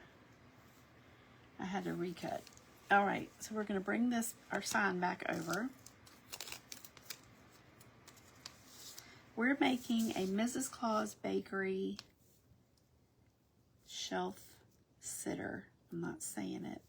I had to recut. All right, so we're going to bring our sign back over. We're making a Mrs. Claus Bakery Shelf Sitter. I'm not saying it.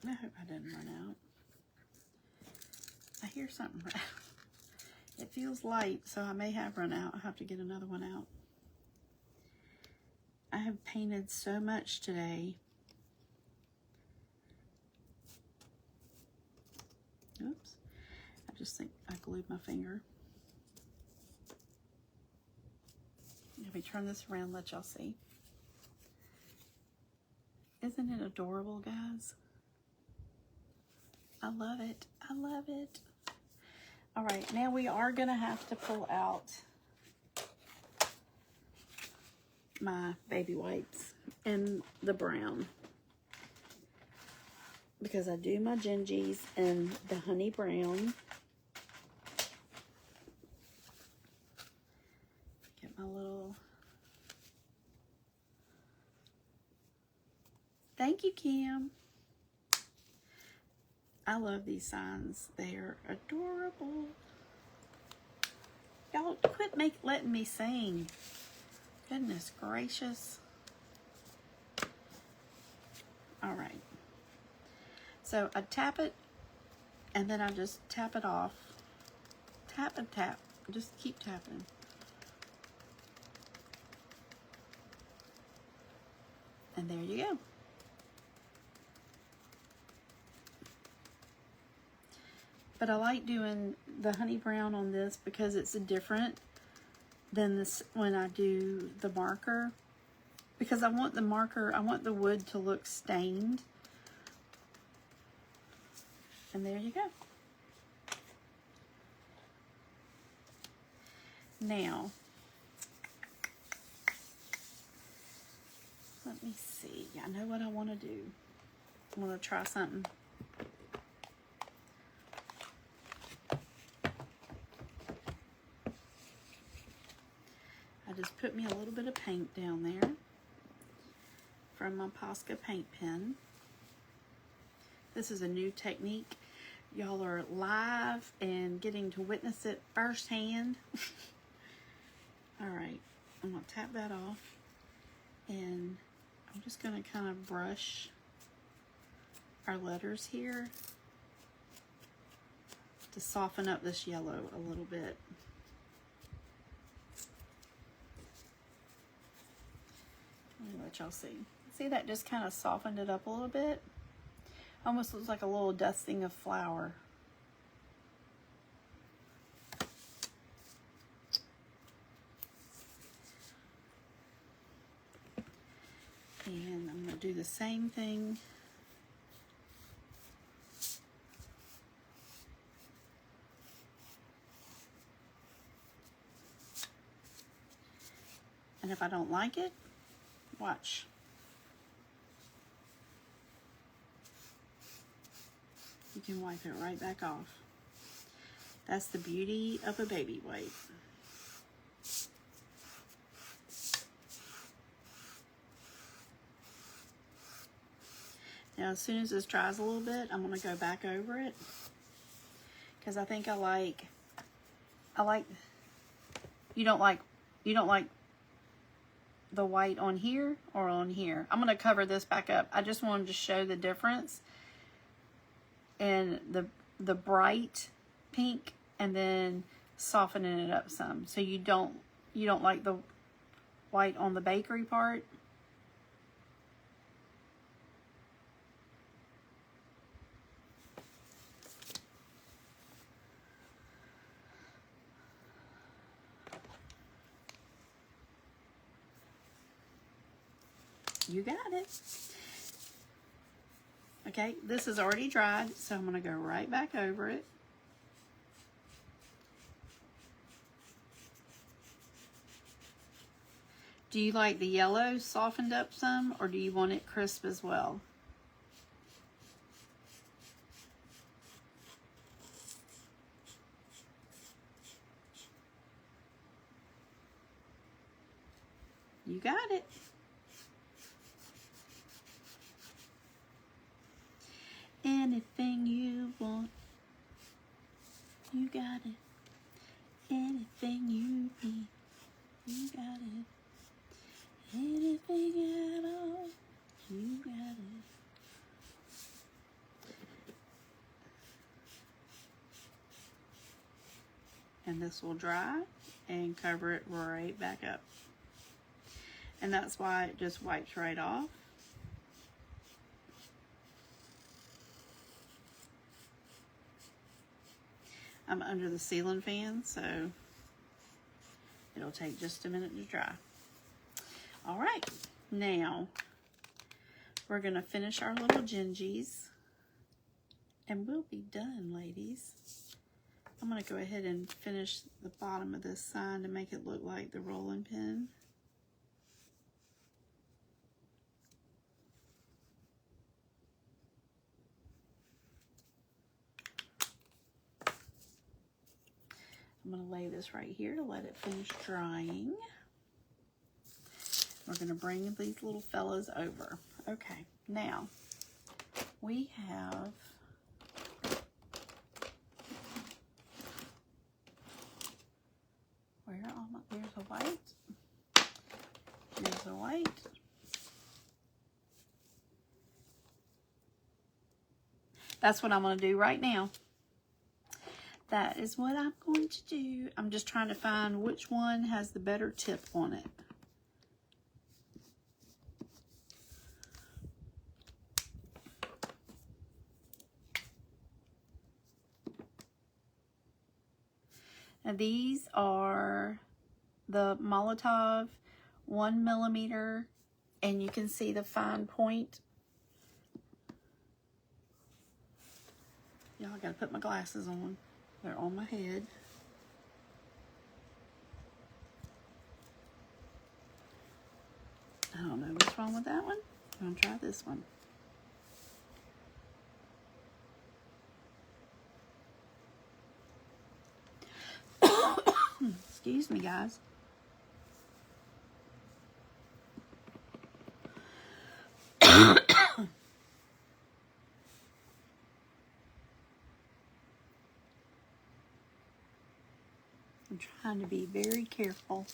I hope I didn't run out. I hear something. It feels light, so I may have run out. I'll have to get another one out. I have painted so much today. Oops. I just think I glued my finger. Let me turn this around, let y'all see. Isn't it adorable, guys? I love it. I love it. All right, now we are going to have to pull out my baby wipes in the brown, because I do my gingies in the honey brown. Get my little... Thank you, Kim. I love these signs. They are adorable. Y'all quit letting me sing. Goodness gracious. All right. So I tap it and then I just tap it off. Tap and tap. Just keep tapping. And there you go. But I like doing the honey brown on this because it's different than this when I do the marker. Because I want the marker, I want the wood to look stained. And there you go. Now, let me see. I know what I want to do. I want to try something. Just put me a little bit of paint down there from my Posca paint pen. This is a new technique. Y'all are live and getting to witness it firsthand. All right, I'm gonna tap that off and I'm just gonna kind of brush our letters here to soften up this yellow a little bit. Let me let y'all see. See, that just kind of softened it up a little bit. Almost looks like a little dusting of flour. And I'm going to do the same thing. And if I don't like it, watch. You can wipe it right back off. That's the beauty of a baby wipe. Now, as soon as this dries a little bit, I'm going to go back over it, because I think I like, you don't like the white on here or on here. I'm going to cover this back up. I just wanted to show the difference in the bright pink and then softening it up some. So you don't like the white on the bakery part. You got it. Okay, this is already dried, so I'm going to go right back over it. Do you like the yellow softened up some, or do you want it crisp as well? You got it. Anything you want, you got it. Anything you need, you got it. Anything at all, you got it. And this will dry and cover it right back up. And that's why it just wipes right off. I'm under the ceiling fan, so it'll take just a minute to dry. All right, now we're gonna finish our little gingies and we'll be done, ladies. I'm gonna go ahead and finish the bottom of this side to make it look like the rolling pin. I'm going to lay this right here to let it finish drying. We're going to bring these little fellas over. Okay, now we have there's a white. Here's a white. That's what I'm going to do right now. That is what I'm going to do. I'm just trying to find which one has the better tip on it. Now these are the Molotov 1mm, and you can see the fine point. Y'all, I gotta put my glasses on. They're on my head. I don't know what's wrong with that one. I'm gonna try this one. Excuse me, guys. I'm trying to be very careful.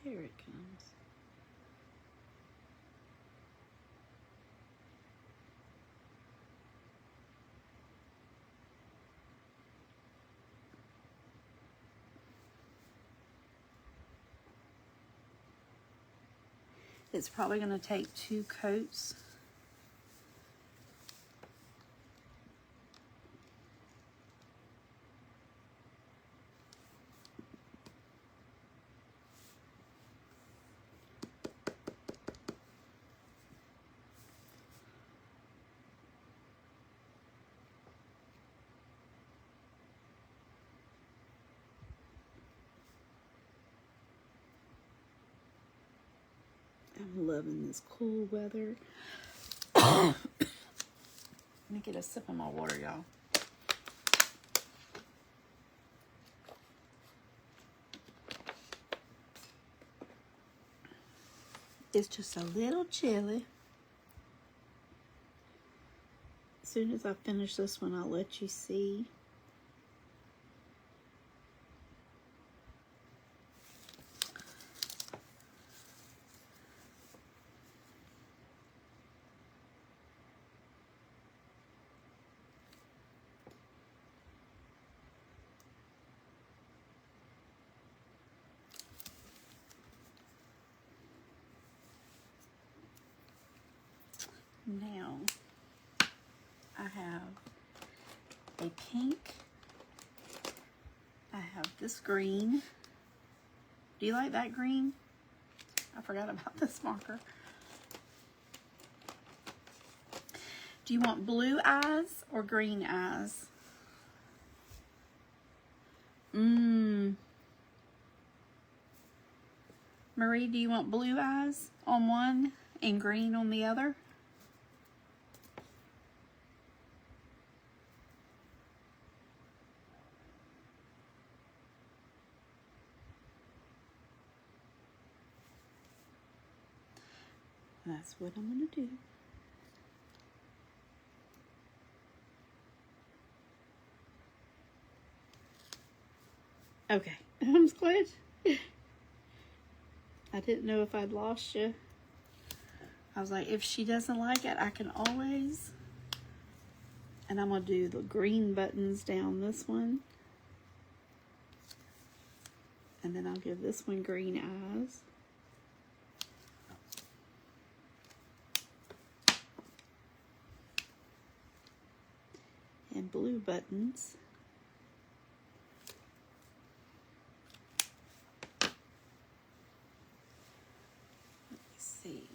Here it comes. It's probably going to take 2 coats. I'm loving this cool weather. Let me get a sip of my water, y'all. It's just a little chilly. As soon as I finish this one, I'll let you see. Now, I have a pink. I have this green. Do you like that green? I forgot about this marker. Do you want blue eyes or green eyes? Marie, do you want blue eyes on one and green on the other? That's what I'm going to do. Okay, I'm glad. I didn't know if I'd lost you. I was like, if she doesn't like it, I can always. And I'm going to do the green buttons down this one. And then I'll give this one green eyes. And blue buttons. Let me see.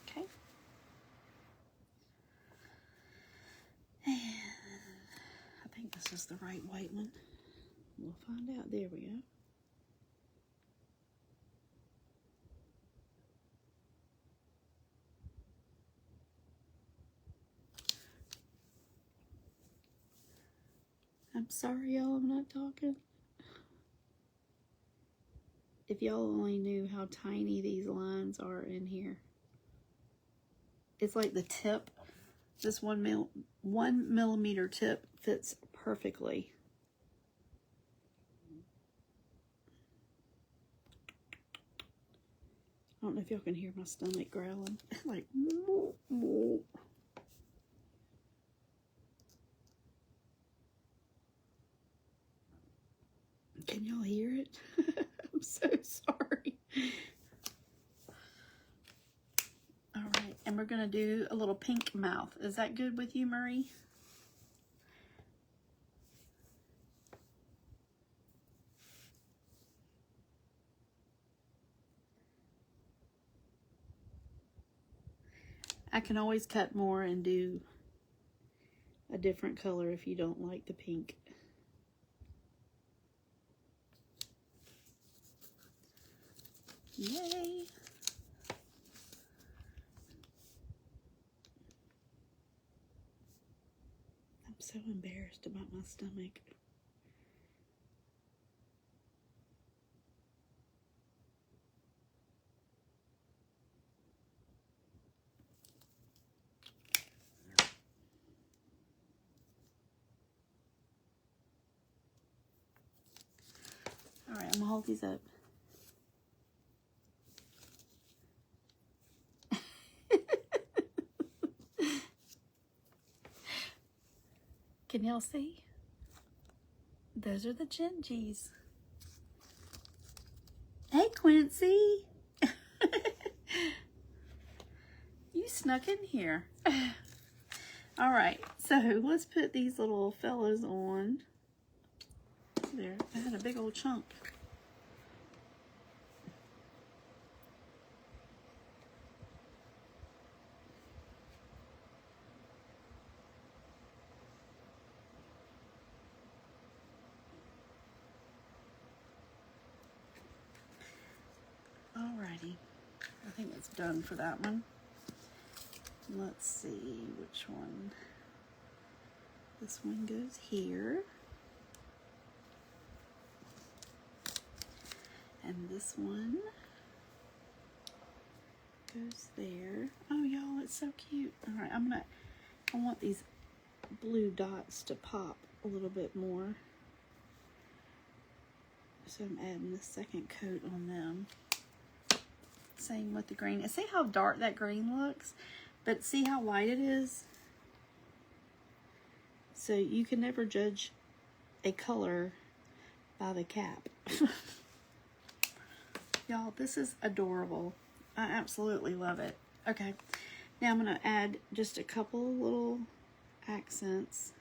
Okay. And I think this is the right white one. We'll find out. There we go. I'm sorry, y'all, I'm not talking. If y'all only knew how tiny these lines are in here. It's like the tip, this 1 millimeter tip fits perfectly. I don't know if y'all can hear my stomach growling. Like, moo, moo. Can y'all hear it? I'm so sorry. All right, and we're gonna do a little pink mouth. Is that good with you, Marie? I can always cut more and do a different color if you don't like the pink. Yay! I'm so embarrassed about my stomach. gonna hold these up. Can y'all see? Those are the Gingies. Hey, Quincy. You snuck in here. All right, so let's put these little fellas on. There, I had a big old chunk. Alrighty, I think it's done for that one. Let's see which one. This one goes here. And this one goes there. Oh, y'all, it's so cute. All right, I want these blue dots to pop a little bit more. So I'm adding the second coat on them. Same with the green. And see how dark that green looks? But see how light it is? So you can never judge a color by the cap. Y'all, this is adorable. I absolutely love it. Okay, now I'm gonna add just a couple little accents.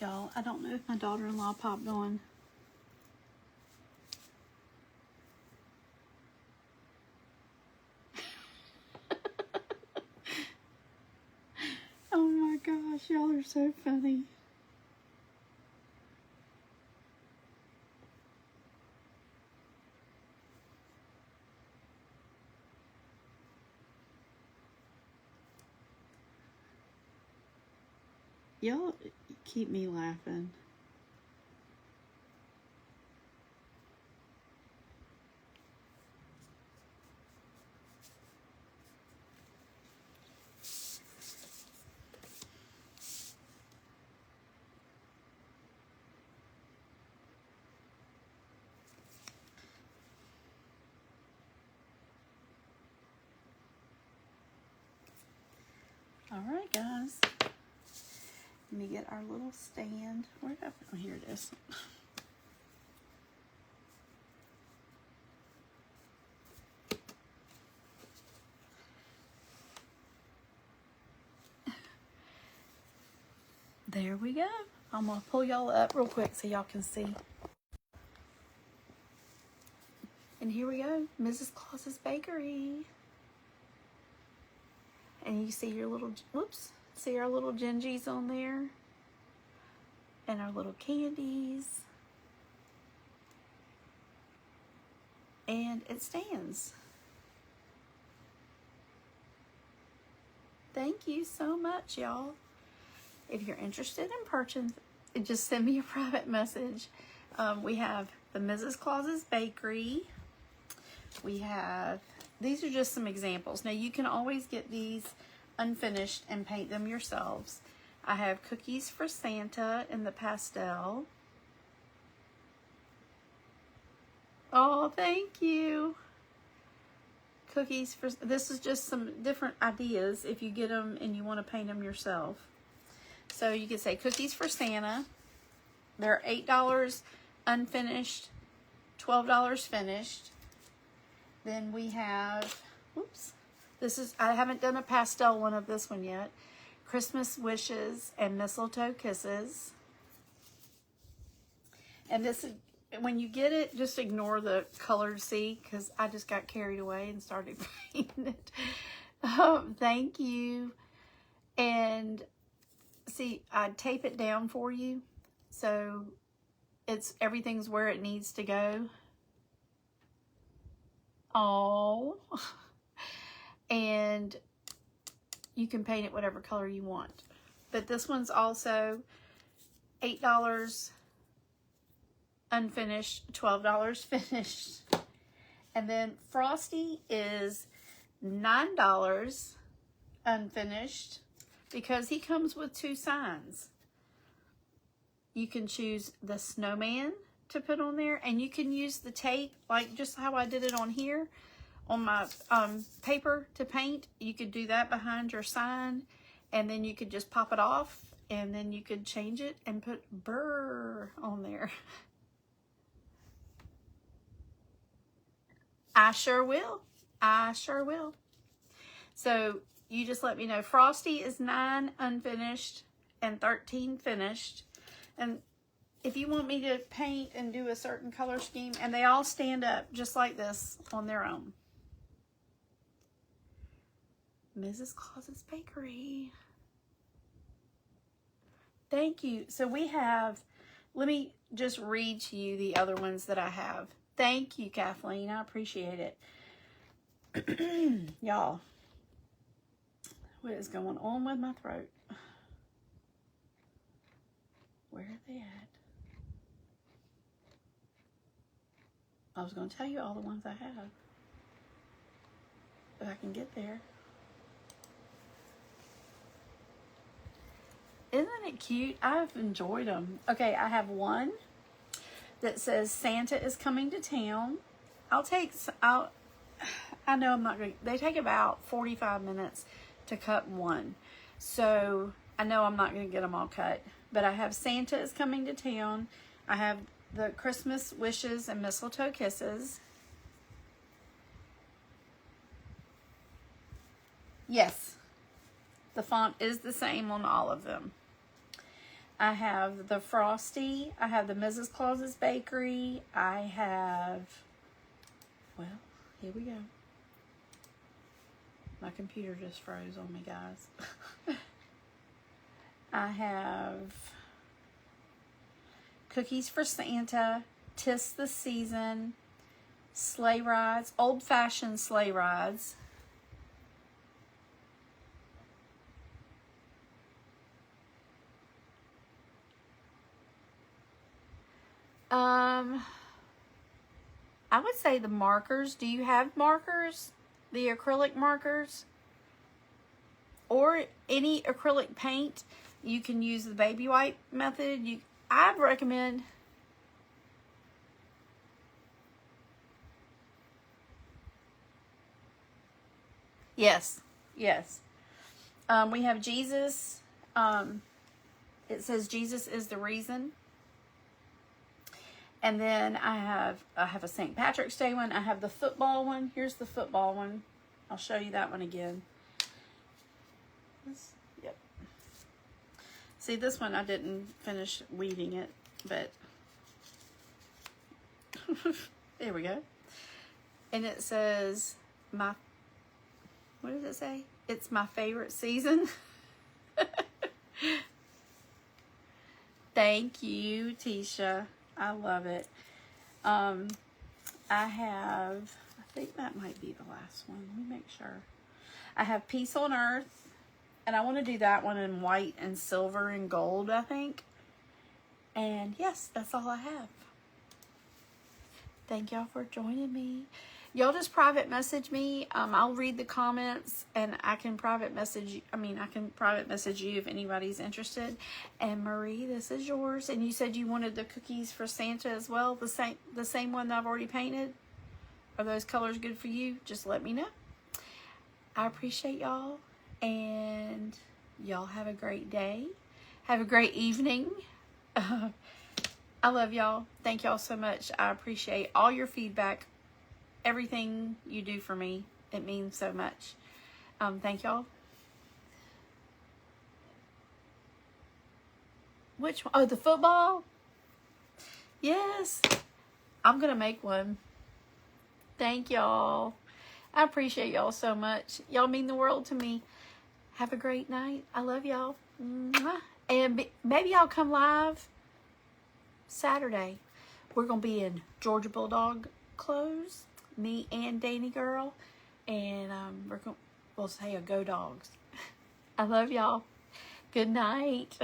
Y'all, I don't know if my daughter-in-law popped on. Oh my gosh, y'all are so funny. Y'all keep me laughing. All right, guys. Let me get our little stand. Where did I put? Oh, here it is. There we go. I'm gonna pull y'all up real quick so y'all can see. And here we go, Mrs. Claus's Bakery. And you see your little, whoops, see our little Gingies on there? And our little candies. And it stands. Thank you so much, y'all. If you're interested in purchasing, just send me a private message. We have the Mrs. Claus's Bakery. We have, these are just some examples. Now you can always get these unfinished and paint them yourselves. I have Cookies for Santa in the pastel. Oh, thank you. Cookies for, this is just some different ideas if you get them and you want to paint them yourself. So you could say Cookies for Santa. They're $8 unfinished, $12 finished. Then we have, whoops, this is, I haven't done a pastel one of this one yet. Christmas Wishes and Mistletoe Kisses. And this, when you get it, just ignore the colored C, because I just got carried away and started painting it. Thank you. And see, I tape it down for you, so everything's where it needs to go. Oh, and you can paint it whatever color you want. But this one's also $8 unfinished, $12 finished. And then Frosty is $9 unfinished, because he comes with 2 signs. You can choose the snowman to put on there, and you can use the tape, like just how I did it on here, on my paper to paint. You could do that behind your sign, and then you could just pop it off, and then you could change it and put Burr on there. I sure will. I sure will. So you just let me know. Frosty is 9 unfinished and 13 finished. And if you want me to paint and do a certain color scheme, and they all stand up just like this on their own. Mrs. Claus's Bakery. Thank you. So we have, let me just read to you the other ones that I have. Thank you, Kathleen. I appreciate it. Y'all, what is going on with my throat? Where are they at? I was going to tell you all the ones I have, if I can get there. Isn't it cute? I've enjoyed them. Okay, I have one that says Santa is coming to town. I know I'm not going to, they take about 45 minutes to cut one. So I know I'm not going to get them all cut. But I have Santa is coming to town. I have the Christmas Wishes and Mistletoe Kisses. Yes, the font is the same on all of them. I have the Frosty. I have the Mrs. Claus's Bakery. I have, well, here we go. My computer just froze on me, guys. I have Cookies for Santa, 'Tis the Season, Sleigh Rides, Old-Fashioned Sleigh Rides. I would say the markers. Do you have markers? The acrylic markers? Or any acrylic paint? You can use the baby wipe method. I'd recommend. Yes, yes. We have Jesus. It says Jesus is the reason. And then I have a St. Patrick's Day one. I have the football one. Here's the football one. I'll show you that one again. Yep. See, this one I didn't finish weeding it, but there we go. And it says what does it say? It's my favorite season. Thank you, Tisha. I love it. I think that might be the last one. Let me make sure. I have Peace on Earth, and I want to do that one in white and silver and gold, I think. And yes, that's all I have. Thank y'all for joining me. Y'all just private message me. I'll read the comments, and I can private message you. I can private message you if anybody's interested. And Marie, this is yours. And you said you wanted the cookies for Santa as well. The same one that I've already painted. Are those colors good for you? Just let me know. I appreciate y'all, and y'all have a great day. Have a great evening. I love y'all. Thank y'all so much. I appreciate all your feedback. Everything you do for me. It means so much. Thank y'all. Which one? Oh, the football? Yes. I'm going to make one. Thank y'all. I appreciate y'all so much. Y'all mean the world to me. Have a great night. I love y'all. And maybe I'll come live Saturday. We're going to be in Georgia Bulldog clothes. Me and Danny Girl. And we'll say a Go Dogs. I love y'all. Good night.